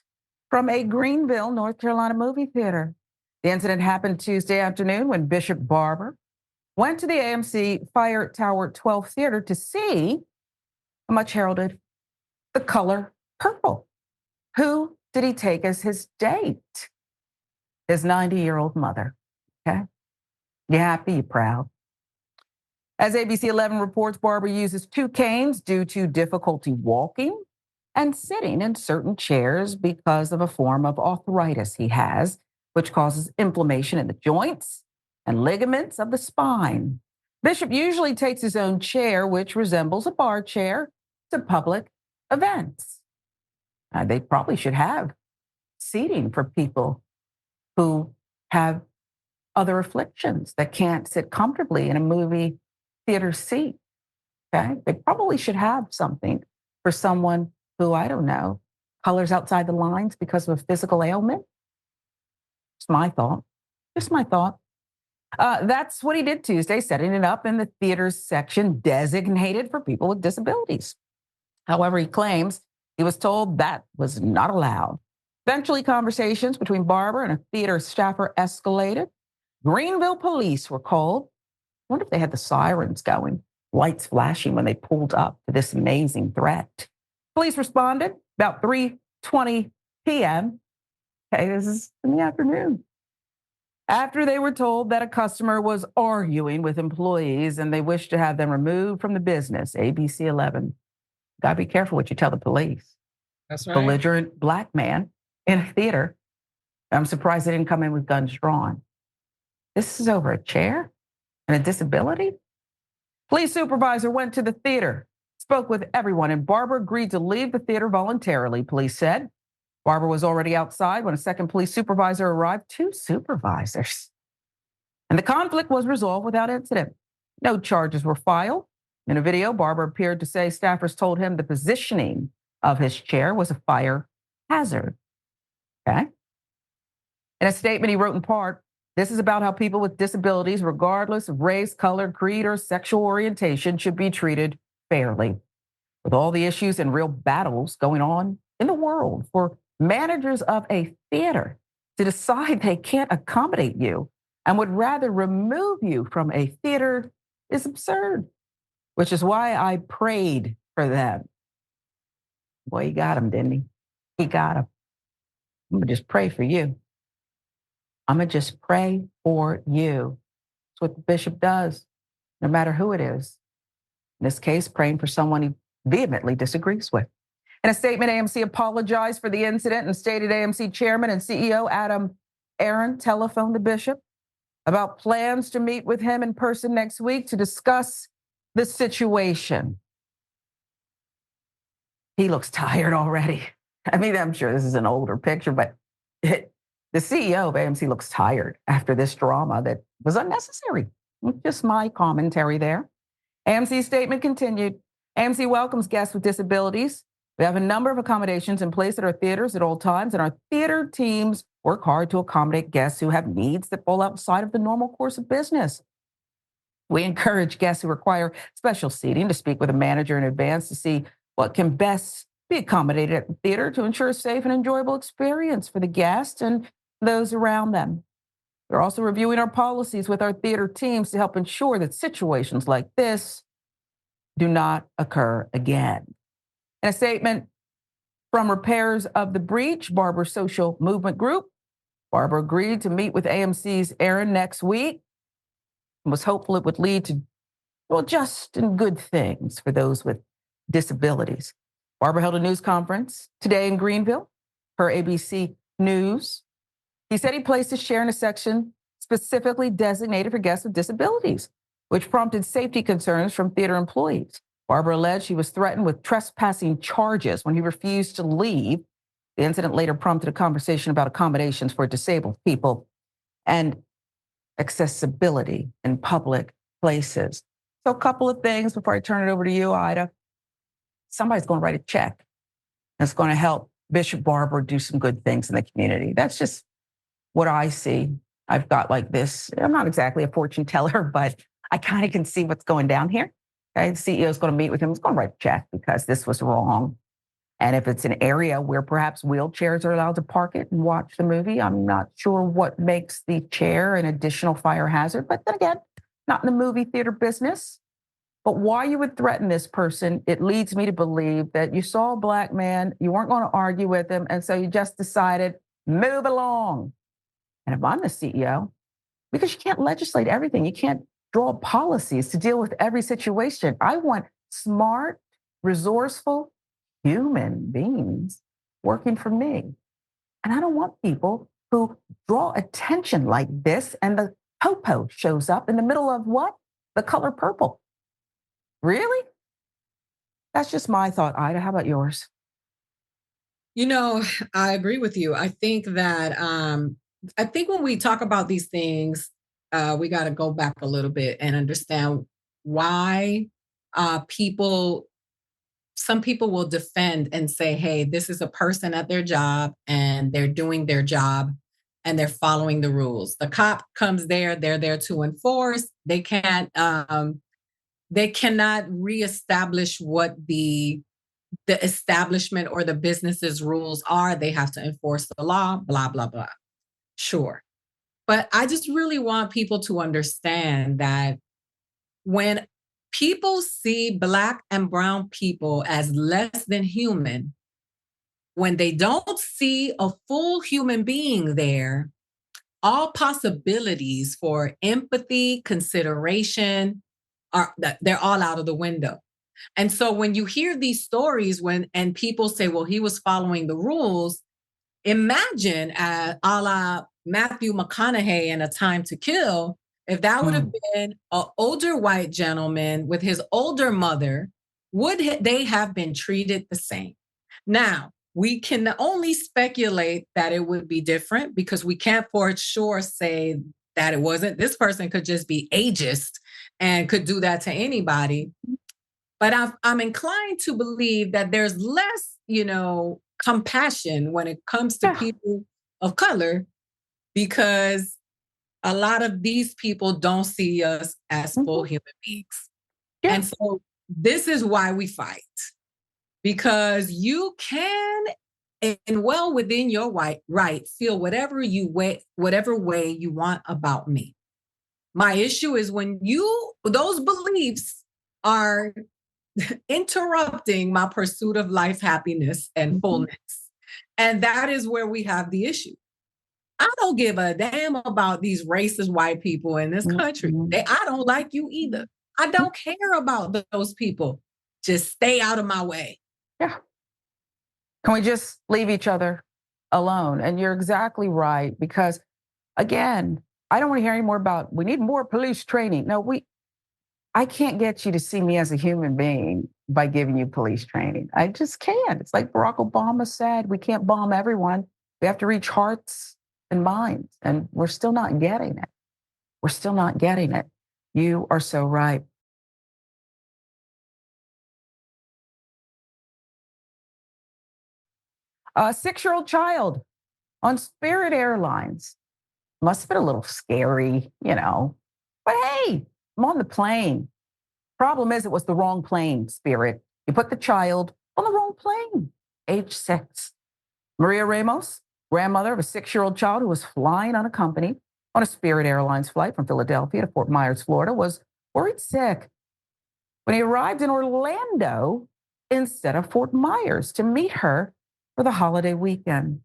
from a Greenville, North Carolina movie theater. The incident happened Tuesday afternoon when Bishop Barber went to the AMC Fire Tower 12 Theater to see a much heralded The Color Purple. Who did he take as his date? His 90-year-old mother. Okay? You happy? You proud? As ABC 11 reports, Barber uses 2 canes due to difficulty walking and sitting in certain chairs because of a form of arthritis he has, which causes inflammation in the joints and ligaments of the spine. Bishop usually takes his own chair, which resembles a bar chair, to public events. They probably should have seating for people who have other afflictions that can't sit comfortably in a movie theater seat. Okay? They probably should have something for someone who, I don't know, colors outside the lines because of a physical ailment. It's my thought. Just my thought. That's what he did Tuesday, setting it up in the theater's section designated for people with disabilities. However, he claims he was told that was not allowed. Eventually, conversations between Barber and a theater staffer escalated. Greenville police were called. I wonder if they had the sirens going, lights flashing when they pulled up to this amazing threat. Police responded about 3:20 p.m. Okay, this is in the afternoon. After they were told that a customer was arguing with employees and they wished to have them removed from the business. ABC 11. Gotta be careful what you tell the police. That's right. Belligerent black man in a theater. I'm surprised they didn't come in with guns drawn. This is over a chair and a disability? Police supervisor went to the theater, spoke with everyone, and Barber agreed to leave the theater voluntarily, police said. Barber was already outside when a second police supervisor arrived, 2 supervisors. And the conflict was resolved without incident. No charges were filed. In a video, Barber appeared to say staffers told him the positioning of his chair was a fire hazard. Okay? In a statement he wrote in part, this is about how people with disabilities, regardless of race, color, creed, or sexual orientation, should be treated fairly. With all the issues and real battles going on in the world, for managers of a theater to decide they can't accommodate you and would rather remove you from a theater is absurd, which is why I prayed for them. Boy, he got him, didn't he? He got him. I'm going to just pray for you. I'm going to just pray for you. That's what the bishop does, no matter who it is. In this case, praying for someone he vehemently disagrees with. In a statement, AMC apologized for the incident and stated AMC chairman and CEO Adam Aaron telephoned the bishop about plans to meet with him in person next week to discuss the situation. He looks tired already. I mean, I'm sure this is an older picture, but the CEO of AMC looks tired after this drama that was unnecessary. Just my commentary there. AMC's statement continued. AMC welcomes guests with disabilities. We have a number of accommodations in place at our theaters at all times, and our theater teams work hard to accommodate guests who have needs that fall outside of the normal course of business. We encourage guests who require special seating to speak with a manager in advance to see what can best be accommodated at the theater to ensure a safe and enjoyable experience for the guests and those around them. We're also reviewing our policies with our theater teams to help ensure that situations like this do not occur again. In a statement from repairers of the breach, Barber Social Movement Group, Barber agreed to meet with AMC's Aaron next week and was hopeful it would lead to, well, just and good things for those with disabilities. Barber held a news conference today in Greenville, per ABC News. He said he placed his chair in a section specifically designated for guests with disabilities, which prompted safety concerns from theater employees. Barber alleged he was threatened with trespassing charges when he refused to leave. The incident later prompted a conversation about accommodations for disabled people and accessibility in public places. So a couple of things before I turn it over to you, Aida. Somebody's going to write a check that's going to help Bishop Barber do some good things in the community. That's just what I see. I've got like this. I'm not exactly a fortune teller, but I kind of can see what's going down here. Okay, the CEO is going to meet with him. He's going to write a check because this was wrong. And if it's an area where perhaps wheelchairs are allowed to park it and watch the movie, I'm not sure what makes the chair an additional fire hazard. But then again, not in the movie theater business. But why you would threaten this person, it leads me to believe that you saw a Black man, you weren't going to argue with him, and so you just decided, move along. And if I'm the CEO, because you can't legislate everything, you can't draw policies to deal with every situation. I want smart, resourceful human beings working for me. And I don't want people who draw attention like this and the popo shows up in the middle of what? The color purple. Really? That's just my thought, Aida. How about yours? You know, I agree with you. I think that when we talk about these things, we got to go back a little bit and understand why some people will defend and say, hey, this is a person at their job and they're doing their job and they're following the rules. The cop comes there, they're there to enforce. They cannot reestablish what the establishment or the business's rules are. They have to enforce the law, blah, blah, blah. Sure. But I just really want people to understand that when people see Black and brown people as less than human, when they don't see a full human being there, all possibilities for empathy, consideration, they're all out of the window. And so when you hear these stories and people say, well, he was following the rules, imagine a la Matthew McConaughey in A Time to Kill, if that would have been an older white gentleman with his older mother, would they have been treated the same? Now, we can only speculate that it would be different because we can't for sure say that it wasn't. This person could just be ageist and could do that to anybody. But I'm inclined to believe that there's less, compassion when it comes to people of color, because a lot of these people don't see us as full human beings. Yeah. And so this is why we fight, because you can, and well within your right, feel whatever way you want about me. My issue is when those beliefs are interrupting my pursuit of life, happiness, and fullness. And that is where we have the issue. I don't give a damn about these racist white people in this country. I don't like you either. I don't care about those people. Just stay out of my way. Yeah. Can we just leave each other alone? And you're exactly right, because again, I don't want to hear any more about, we need more police training. No, I can't get you to see me as a human being by giving you police training. I just can't. It's like Barack Obama said, we can't bomb everyone. We have to reach hearts and minds. And we're still not getting it. We're still not getting it. You are so right. A 6-year-old child on Spirit Airlines. Must have been a little scary, But hey, I'm on the plane. Problem is, it was the wrong plane, Spirit. You put the child on the wrong plane, age 6. Maria Ramos, grandmother of a 6-year-old child who was flying unaccompanied on a Spirit Airlines flight from Philadelphia to Fort Myers, Florida, was worried sick when he arrived in Orlando instead of Fort Myers to meet her for the holiday weekend.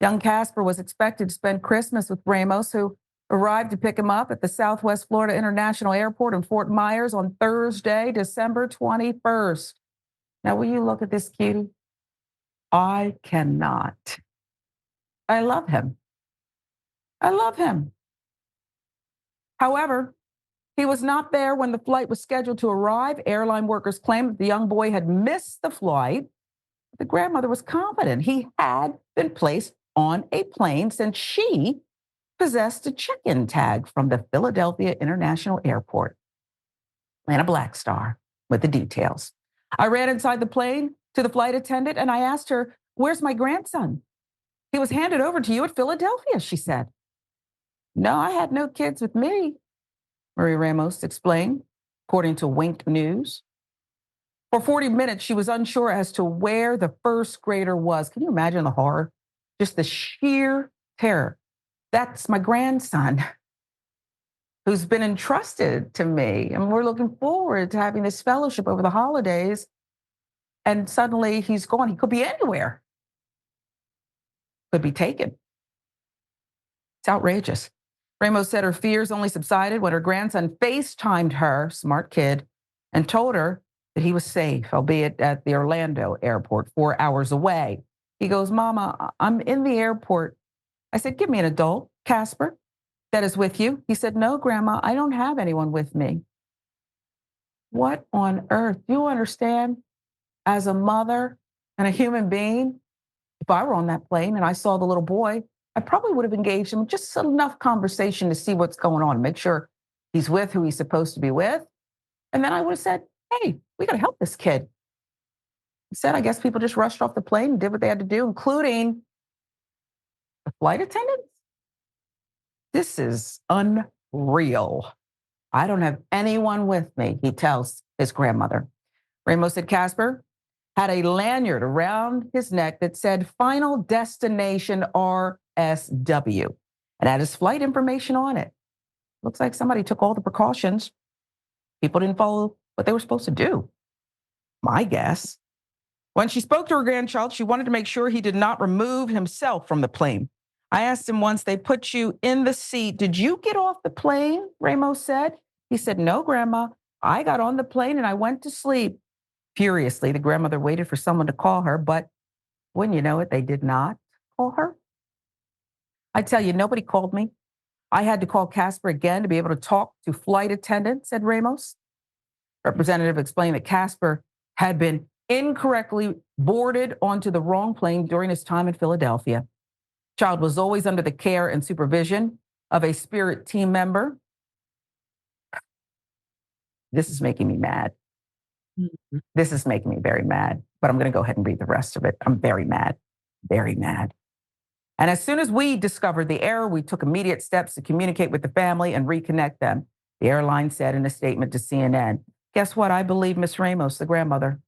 Young Casper was expected to spend Christmas with Ramos, who arrived to pick him up at the Southwest Florida International Airport in Fort Myers on Thursday, December 21st. Now, will you look at this cutie? I cannot. I love him. I love him. However, he was not there when the flight was scheduled to arrive. Airline workers claimed that the young boy had missed the flight. The grandmother was confident he had been placed on a plane since she possessed a check-in tag from the Philadelphia International Airport and a black star with the details. I ran inside the plane to the flight attendant and I asked her, "Where's my grandson?" "He was handed over to you at Philadelphia," she said. "No, I had no kids with me," Maria Ramos explained, according to Wink News. For 40 minutes, she was unsure as to where the first grader was. Can you imagine the horror? Just the sheer terror. "That's my grandson who's been entrusted to me. And we're looking forward to having this fellowship over the holidays. And suddenly he's gone. He could be anywhere. Could be taken." It's outrageous. Ramos said her fears only subsided when her grandson FaceTimed her, smart kid, and told her that he was safe, albeit at the Orlando airport, 4 hours away. He goes, "Mama, I'm in the airport." I said, "Give me an adult, Casper, that is with you." He said, "No, Grandma, I don't have anyone with me." What on earth? Do you understand? As a mother and a human being, if I were on that plane and I saw the little boy, I probably would have engaged him just enough conversation to see what's going on, make sure he's with who he's supposed to be with. And then I would have said, "Hey, we got to help this kid." Instead, I guess people just rushed off the plane and did what they had to do, including the flight attendants. This is unreal. "I don't have anyone with me," he tells his grandmother. Ramos said Casper had a lanyard around his neck that said "Final Destination RSW" and had his flight information on it. Looks like somebody took all the precautions. People didn't follow what they were supposed to do, my guess. When she spoke to her grandchild, she wanted to make sure he did not remove himself from the plane. I asked him once, "They put you in the seat. Did you get off the plane?" Ramos said. He said, "No, Grandma. I got on the plane and I went to sleep." Furiously, the grandmother waited for someone to call her, but wouldn't you know it, they did not call her. I tell you, nobody called me. I had to call Casper again to be able to talk to flight attendants, said Ramos. Representative explained that Casper had been incorrectly boarded onto the wrong plane during his time in Philadelphia. Child was always under the care and supervision of a Spirit team member. This is making me mad. This is making me very mad, but I'm going to go ahead and read the rest of it. I'm very mad, very mad. "And as soon as we discovered the error, we took immediate steps to communicate with the family and reconnect them," the airline said in a statement to CNN. Guess what? I believe Miss Ramos, the grandmother,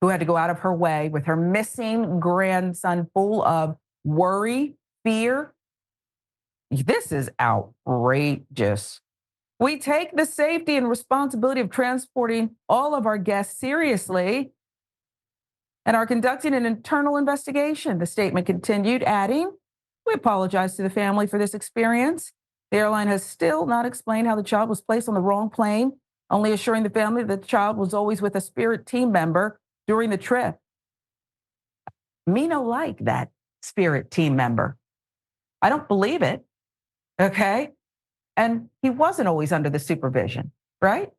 who had to go out of her way with her missing grandson full of worry, fear. This is outrageous. "We take the safety and responsibility of transporting all of our guests seriously. and are conducting an internal investigation. The statement continued, adding, "We apologize to the family for this experience. The airline has still not explained how the child was placed on the wrong plane, only assuring the family that the child was always with a Spirit team member during the trip." Me no like that Spirit team member. I don't believe it, okay? And he wasn't always under the supervision, right?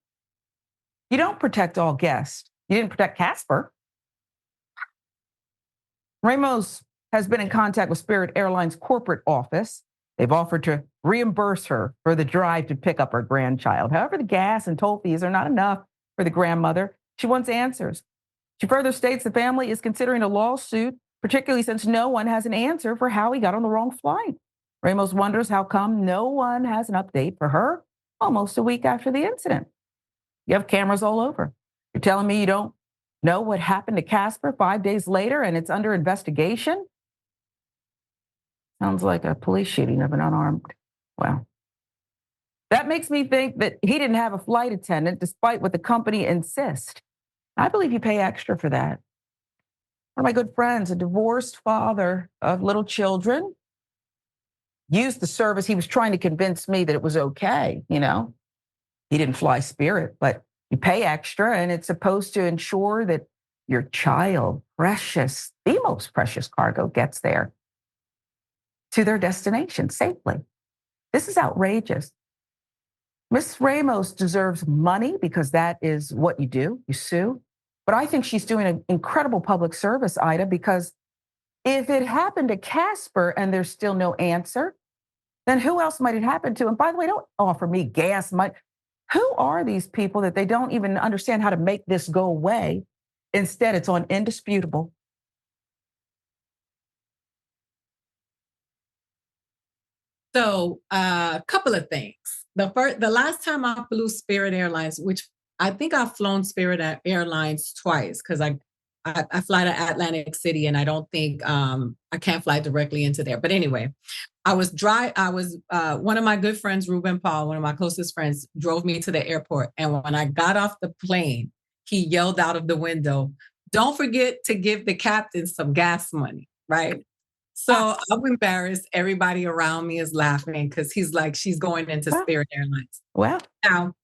You don't protect all guests. You didn't protect Casper. Ramos has been in contact with Spirit Airlines' corporate office. They've offered to reimburse her for the drive to pick up her grandchild. However, the gas and toll fees are not enough for the grandmother. She wants answers. She further states the family is considering a lawsuit, particularly since no one has an answer for how he got on the wrong flight. Ramos wonders how come no one has an update for her almost a week after the incident. You have cameras all over. You're telling me you don't know what happened to Casper 5 days later and it's under investigation? Sounds like a police shooting of an unarmed. Well, that makes me think that he didn't have a flight attendant despite what the company insists. I believe you pay extra for that. One of my good friends, a divorced father of little children, used the service. He was trying to convince me that it was okay, you know. He didn't fly Spirit, but you pay extra and it's supposed to ensure that your child, precious, the most precious cargo gets there to their destination safely. This is outrageous. Ms. Ramos deserves money because that is what you do, you sue. But I think she's doing an incredible public service, Aida, because if it happened to Casper and there's still no answer, then who else might it happen to? And by the way, don't offer me gas money. Who are these people that they don't even understand how to make this go away? Instead, it's on indisputable. So a couple of things. The last time I flew Spirit Airlines, which I think I've flown Spirit Airlines twice because I fly to Atlantic City and I don't think I can't fly directly into there. But anyway, one of my good friends, Ruben Paul, one of my closest friends, drove me to the airport. And when I got off the plane, he yelled out of the window, "Don't forget to give the captain some gas money," right? So I'm embarrassed. Everybody around me is laughing because he's like, she's going into Spirit Airlines. Well, now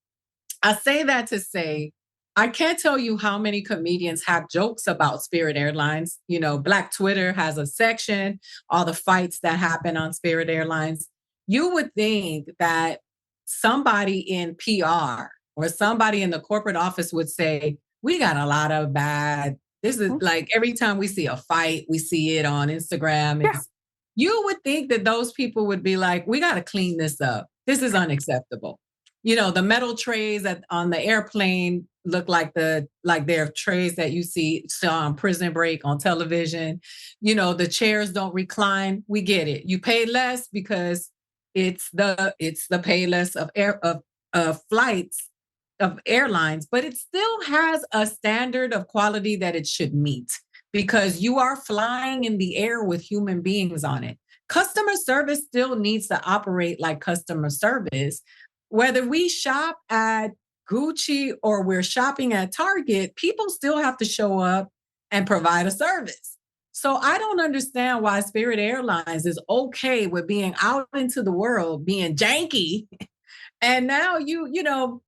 I say that to say, I can't tell you how many comedians have jokes about Spirit Airlines. You know, Black Twitter has a section, all the fights that happen on Spirit Airlines. You would think that somebody in PR or somebody in the corporate office would say, we got a lot of bad. This is like every time we see a fight, we see it on Instagram. Yeah. You would think that those people would be like, we got to clean this up. This is unacceptable. You know, the metal trays on the airplane look like they're trays that you saw on Prison Break on television. You know, the chairs don't recline. We get it. You pay less because it's the pay less of flights of airlines, but it still has a standard of quality that it should meet because you are flying in the air with human beings on it. Customer service still needs to operate like customer service. Whether we shop at Gucci or we're shopping at Target, people still have to show up and provide a service. So I don't understand why Spirit Airlines is okay with being out into the world, being janky. And now you know,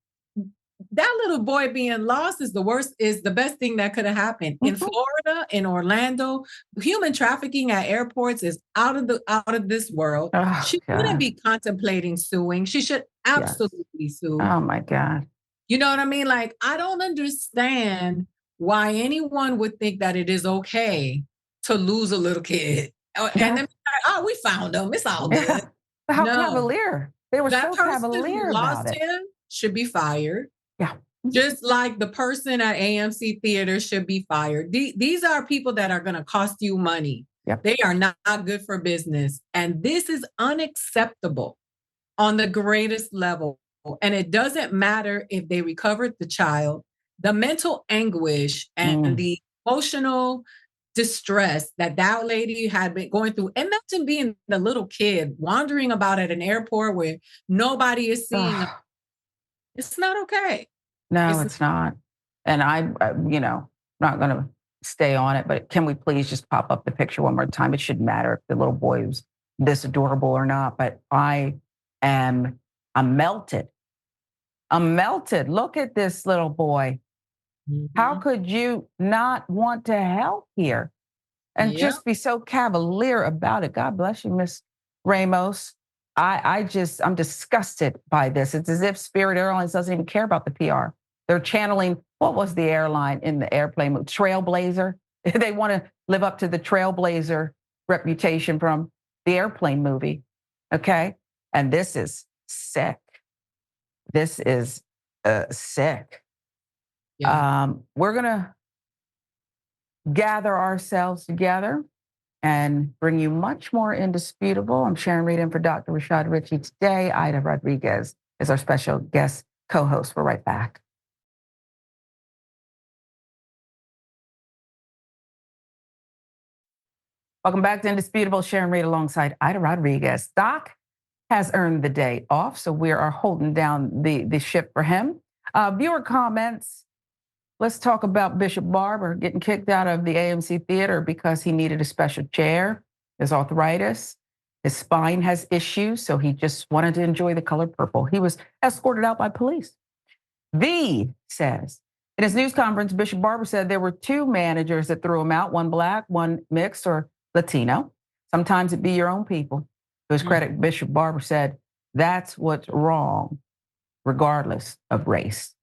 that little boy being lost is the best thing that could have happened. In Florida, in Orlando, human trafficking at airports is out of this world. Oh, she shouldn't be contemplating suing. She should absolutely sue. Oh my God. You know what I mean? Like, I don't understand why anyone would think that it is okay to lose a little kid. And then, we found him. It's all good. Yeah. How cavalier. They were so cavalier about it. Him should be fired. Yeah. Just like the person at AMC Theater should be fired. These are people that are going to cost you money. Yep. They are not good for business. And this is unacceptable on the greatest level. And it doesn't matter if they recovered the child, the mental anguish and the emotional distress that lady had been going through. Imagine being the little kid wandering about at an airport where nobody is seeing them. It's not okay. No, it's not. And I'm not going to stay on it, but can we please just pop up the picture one more time? It shouldn't matter if the little boy was this adorable or not, but I'm melted. I'm melted. Look at this little boy. How could you not want to help here and just be so cavalier about it? God bless you, Miss Ramos. I'm disgusted by this. It's as if Spirit Airlines doesn't even care about the PR. They're channeling, what was the airline in the airplane movie? Trailblazer. They want to live up to the Trailblazer reputation from the airplane movie. Okay. And this is sick. This is sick. Yeah. We're going to gather ourselves together and bring you much more indisputable. I'm Sharon Reed in for Dr. Rashad Ritchie today. Aida Rodriguez is our special guest co-host. We're right back. Welcome back to Indisputable. Sharon Reed alongside Aida Rodriguez. Doc has earned the day off, so we are holding down the ship for him. Viewer comments. Let's talk about Bishop Barber getting kicked out of the AMC Theater because he needed a special chair. His arthritis. His spine has issues, so he just wanted to enjoy the color purple. He was escorted out by police. V says, in his news conference, Bishop Barber said there were two managers that threw him out, one black, one mixed or Latino. Sometimes it be your own people. To his credit, Bishop Barber said, that's what's wrong, regardless of race.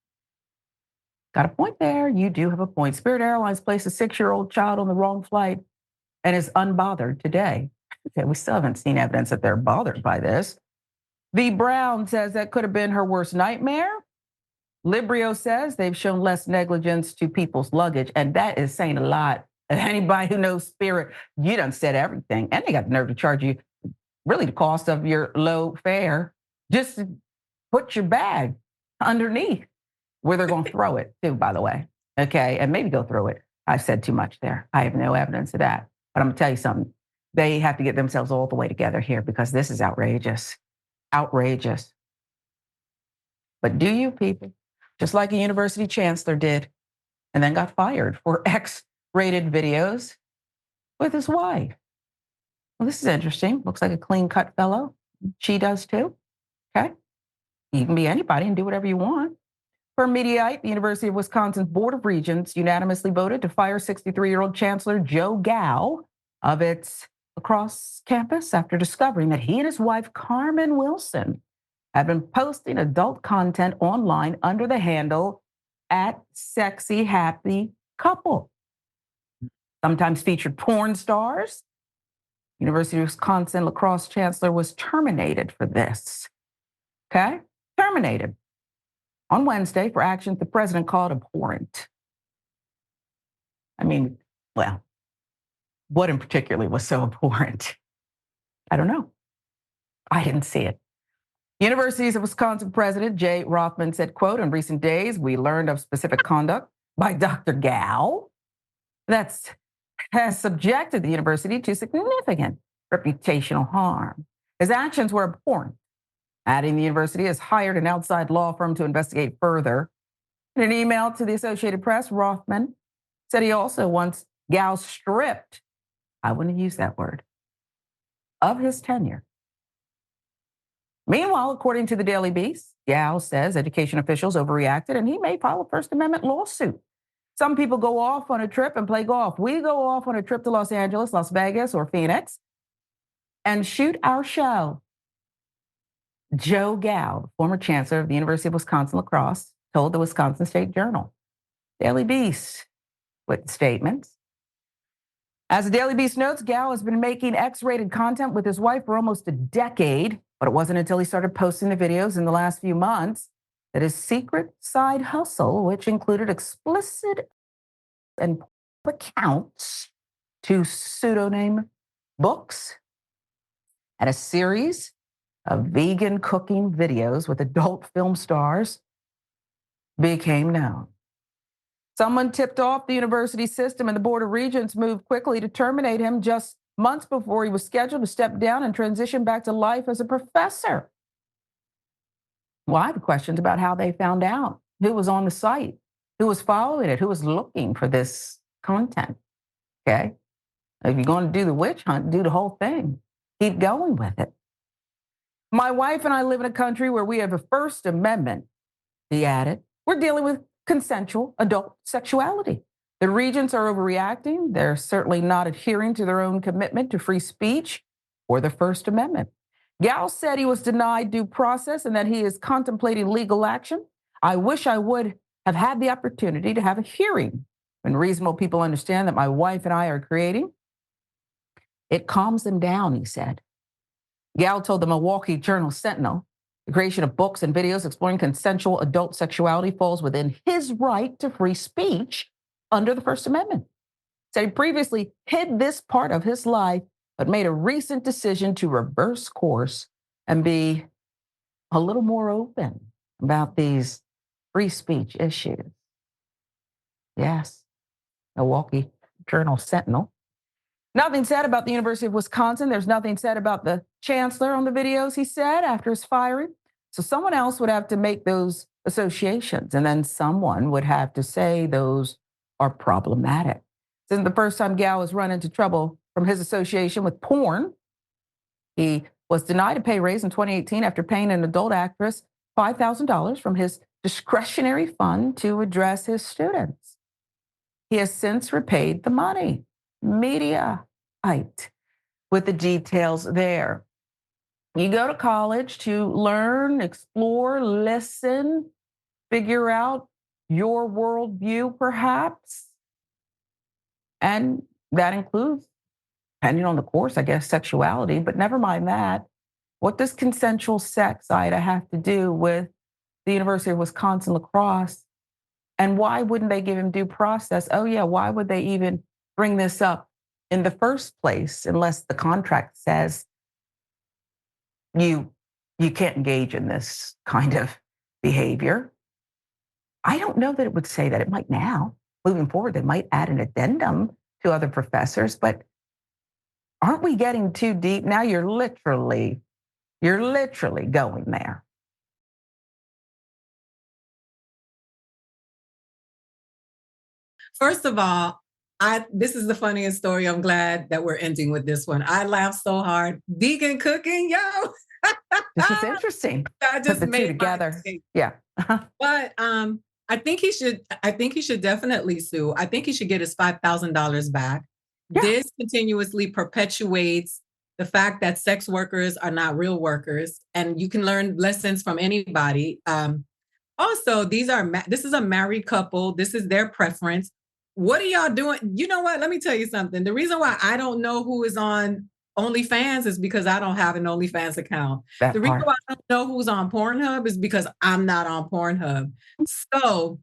Got a point there. You do have a point. Spirit Airlines placed a 6-year-old child on the wrong flight and is unbothered today. Okay, we still haven't seen evidence that they're bothered by this. V. Brown says that could have been her worst nightmare. Librio says they've shown less negligence to people's luggage, and that is saying a lot. Anybody who knows Spirit, you done said everything, and they got the nerve to charge you really the cost of your low fare just to put your bag underneath where they're going to throw it too, by the way. Okay, and maybe go through it. I said too much there. I have no evidence of that, but I'm going to tell you something. They have to get themselves all the way together here because this is outrageous. Outrageous. But do you people, just like a university chancellor did, and then got fired for X-rated videos with his wife. Well, this is interesting. Looks like a clean-cut fellow. She does too. Okay. You can be anybody and do whatever you want. For Mediaite, the University of Wisconsin's Board of Regents unanimously voted to fire 63-year-old Chancellor Joe Gao of its across campus after discovering that he and his wife, Carmen Wilson, have been posting adult content online under the handle @SexyHappyCouple. Sometimes featured porn stars. University of Wisconsin lacrosse chancellor was terminated for this. Okay? Terminated on Wednesday for actions the president called abhorrent. I mean, well, what in particular was so abhorrent? I don't know. I didn't see it. Universities of Wisconsin President Jay Rothman said, quote, in recent days, we learned of specific conduct by Dr. Gao that has subjected the university to significant reputational harm. His actions were abhorrent, adding the university has hired an outside law firm to investigate further. In an email to the Associated Press, Rothman said he also wants Gao stripped, I wouldn't use that word, of his tenure. Meanwhile, according to the Daily Beast, Gao says education officials overreacted and he may file a First Amendment lawsuit. Some people go off on a trip and play golf. We go off on a trip to Los Angeles, Las Vegas, or Phoenix and shoot our show. Joe Gao, former chancellor of the University of Wisconsin lacrosse, told the Wisconsin State Journal. Daily Beast with statements. As the Daily Beast notes, Gao has been making X-rated content with his wife for almost a decade, but it wasn't until he started posting the videos in the last few months that his secret side hustle, which included explicit and accounts to pseudonym books and a series of vegan cooking videos with adult film stars, became known. Someone tipped off the university system and the Board of Regents moved quickly to terminate him just months before he was scheduled to step down and transition back to life as a professor. Well, I have questions about how they found out, who was on the site, who was following it, who was looking for this content. Okay. If you're going to do the witch hunt, do the whole thing. Keep going with it. My wife and I live in a country where we have a First Amendment, he added. We're dealing with consensual adult sexuality. The regents are overreacting. They're certainly not adhering to their own commitment to free speech or the First Amendment. Gal said he was denied due process and that he is contemplating legal action. I wish I would have had the opportunity to have a hearing when reasonable people understand that my wife and I are creating. It calms them down, he said. Gal told the Milwaukee Journal-Sentinel the creation of books and videos exploring consensual adult sexuality falls within his right to free speech under the First Amendment. Said he previously hid this part of his life, but made a recent decision to reverse course and be a little more open about these free speech issues. Yes, Milwaukee Journal-Sentinel. Nothing said about the University of Wisconsin. There's nothing said about the chancellor on the videos, he said, after his firing. So someone else would have to make those associations, and then someone would have to say those are problematic. This isn't the first time Gal has run into trouble from his association with porn. He was denied a pay raise in 2018 after paying an adult actress $5,000 from his discretionary fund to address his students. He has since repaid the money. Mediaite with the details there. You go to college to learn, explore, listen, figure out your worldview, perhaps. And that includes, depending on the course, I guess, sexuality, but never mind that. What does consensual sex, Aida, have to do with the University of Wisconsin lacrosse? And why wouldn't they give him due process? Oh, yeah, why would they even bring this up in the first place unless the contract says you can't engage in this kind of behavior? I don't know that it would say that. It might now. Moving forward, they might add an addendum to other professors, but aren't we getting too deep? Now you're literally going there. First of all, this is the funniest story. I'm glad that we're ending with this one. I laughed so hard. Vegan cooking, yo. This is interesting. I just put the two together. Yeah. But I think he should definitely sue. I think he should get his $5,000 back. Yeah. This continuously perpetuates the fact that sex workers are not real workers, and you can learn lessons from anybody. Also, this is a married couple. This is their preference. What are y'all doing? You know what? Let me tell you something. The reason why I don't know who is on OnlyFans is because I don't have an OnlyFans account. The reason why I don't know who's on Pornhub is because I'm not on Pornhub. So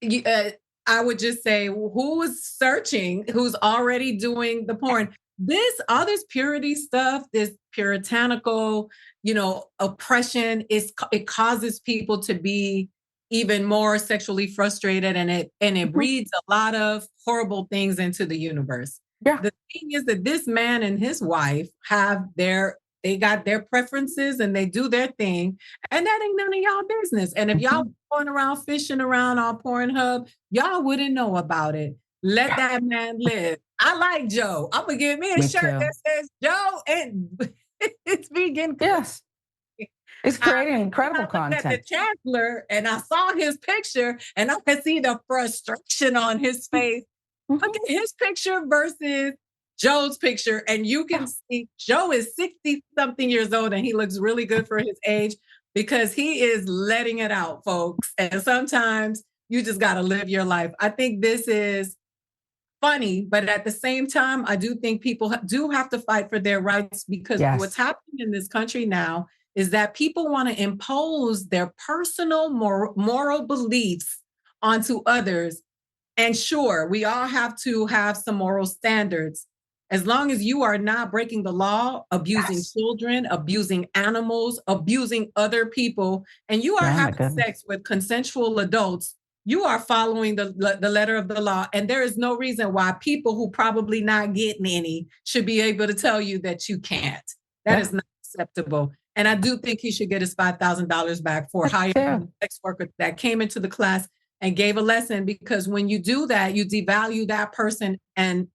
I would just say, who is searching, who's already doing the porn? All this purity stuff, this puritanical, oppression, it causes people to be even more sexually frustrated, and it breeds a lot of horrible things into the universe. Yeah. The thing is that this man and his wife they got their preferences and they do their thing, and that ain't none of y'all business. And if y'all going around fishing around on Pornhub, y'all wouldn't know about it. Let that man live. I like Joe. I'm gonna give me a shirt that says Joe and it's vegan. Yes. It's creating incredible content. At the chancellor, and I saw his picture, and I could see the frustration on his face. Look at his picture versus Joe's picture, and you can see Joe is 60-something years old, and he looks really good for his age because he is letting it out, folks. And sometimes you just got to live your life. I think this is funny, but at the same time, I do think people do have to fight for their rights, because what's happening in this country now is that people want to impose their personal moral beliefs onto others. And sure, we all have to have some moral standards. As long as you are not breaking the law, abusing children, abusing animals, abusing other people, and you are having sex with consensual adults, you are following the letter of the law. And there is no reason why people who probably not getting any should be able to tell you that you can't. That is not acceptable. And I do think he should get his $5,000 back for hiring a sex worker that came into the class and gave a lesson, because when you do that, you devalue that person and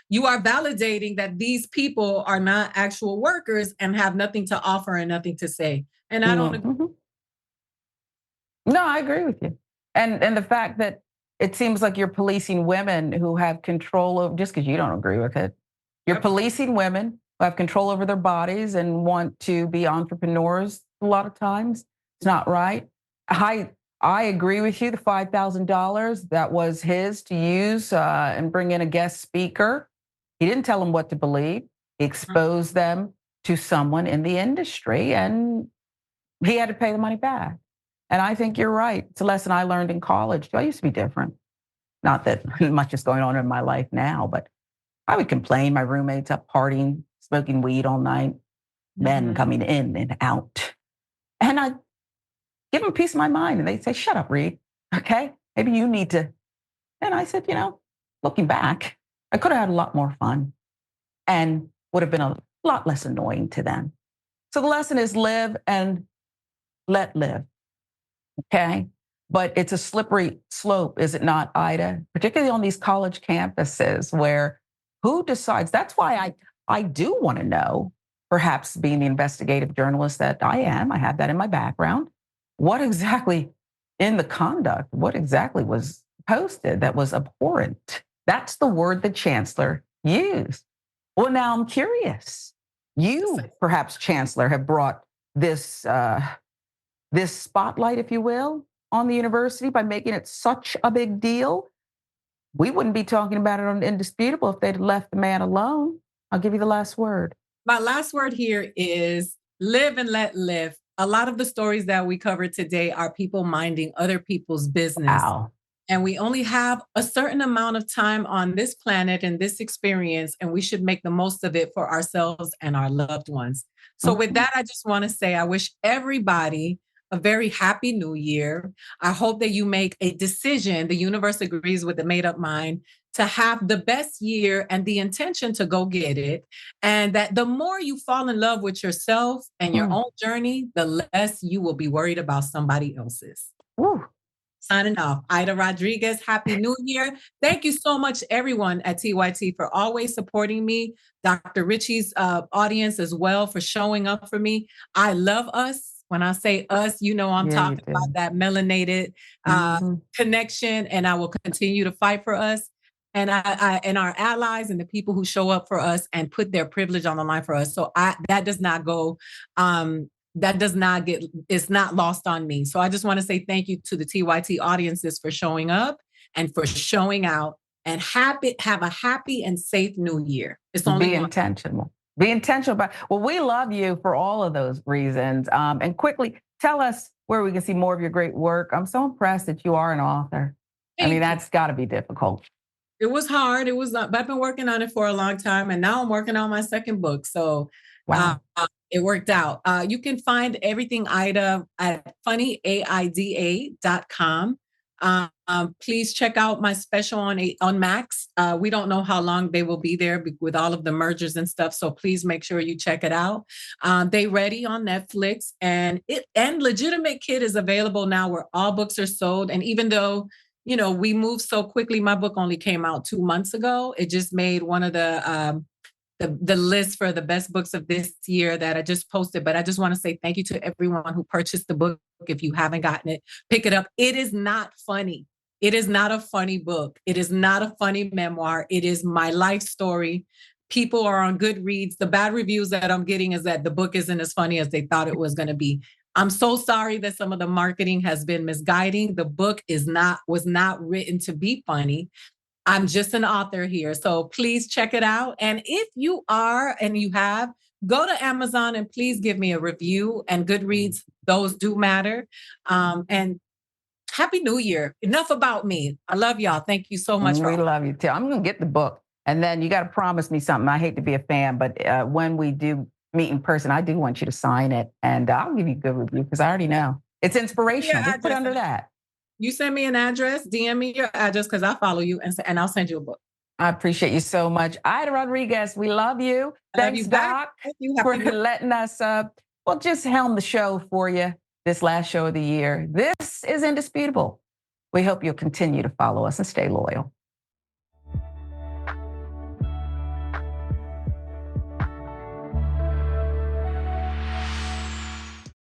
you are validating that these people are not actual workers and have nothing to offer and nothing to say. And I don't agree. No, I agree with you. And the fact that it seems like you're policing women who have control over, just because you don't agree with it, you're policing women who have control over their bodies and want to be entrepreneurs a lot of times. It's not right. I agree with you. The $5,000, that was his to use and bring in a guest speaker. He didn't tell them what to believe. He exposed them to someone in the industry, and he had to pay the money back. And I think you're right. It's a lesson I learned in college. I used to be different. Not that much is going on in my life now, but I would complain. My roommates up partying, smoking weed all night, men coming in and out. And I'd give them a piece of my mind, and they'd say, shut up, Reed. Okay, maybe you need to. And I said, looking back, I could have had a lot more fun and would have been a lot less annoying to them. So the lesson is live and let live. Okay. But it's a slippery slope, is it not, Ida? Particularly on these college campuses where who decides? That's why I do want to know, perhaps being the investigative journalist that I am, I have that in my background, what exactly in the conduct, what exactly was posted that was abhorrent? That's the word the chancellor used. Well, now I'm curious. You, perhaps, Chancellor, have brought this this spotlight, if you will, on the university by making it such a big deal. We wouldn't be talking about it on Indisputable if they'd left the man alone. I'll give you the last word. My last word here is live and let live. A lot of the stories that we covered today are people minding other people's business. Wow. And we only have a certain amount of time on this planet and this experience, and we should make the most of it for ourselves and our loved ones. So with that, I just want to say I wish everybody a very happy new year. I hope that you make a decision, the universe agrees with the made-up mind, to have the best year and the intention to go get it. And that the more you fall in love with yourself and your own journey, the less you will be worried about somebody else's. Woo. Signing off, Aida Rodriguez. Happy New Year. Thank you so much, everyone at TYT, for always supporting me. Dr. Richie's audience as well for showing up for me. I love us. When I say us, I'm talking about that melanated connection, and I will continue to fight for us and and our allies and the people who show up for us and put their privilege on the line for us. So that does not go. It's not lost on me. So I just want to say thank you to the TYT audiences for showing up and for showing out, and have a happy and safe new year. It's only be intentional. Be intentional about. Well, we love you for all of those reasons. And quickly tell us where we can see more of your great work. I'm so impressed that you are an author. That's got to be difficult. It was hard. But I've been working on it for a long time, and now I'm working on my second book. So wow. It worked out. You can find everything Aida at funnyaida.com. Please check out my special on Max. We don't know how long they will be there with all of the mergers and stuff. So please make sure you check it out. They Ready on Netflix, and Legitimate Kid is available now where all books are sold. And even though, we moved so quickly, my book only came out 2 months ago. It just made one of the list for the best books of this year that I just posted. But I just want to say thank you to everyone who purchased the book. If you haven't gotten it, pick it up. It is not funny. It is not a funny book. It is not a funny memoir. It is my life story. People are on Goodreads. The bad reviews that I'm getting is that the book isn't as funny as they thought it was going to be. I'm so sorry that some of the marketing has been misguiding. The book was not written to be funny. I'm just an author here. So please check it out. And if you are, and you have, go to Amazon and please give me a review, and Goodreads. Those do matter. And Happy New Year. Enough about me. I love y'all. Thank you so much. We love you too. I'm going to get the book. And then you got to promise me something. I hate to be a fan, but when we do meet in person, I do want you to sign it. And I'll give you a good review because I already know. It's inspirational. Just put under that. You send me an address, DM me your address because I follow you, and I'll send you a book. I appreciate you so much. Aida Rodriguez, we love you. Thanks, Doc, for letting us just helm the show for you this last show of the year. This is Indisputable. We hope you'll continue to follow us and stay loyal.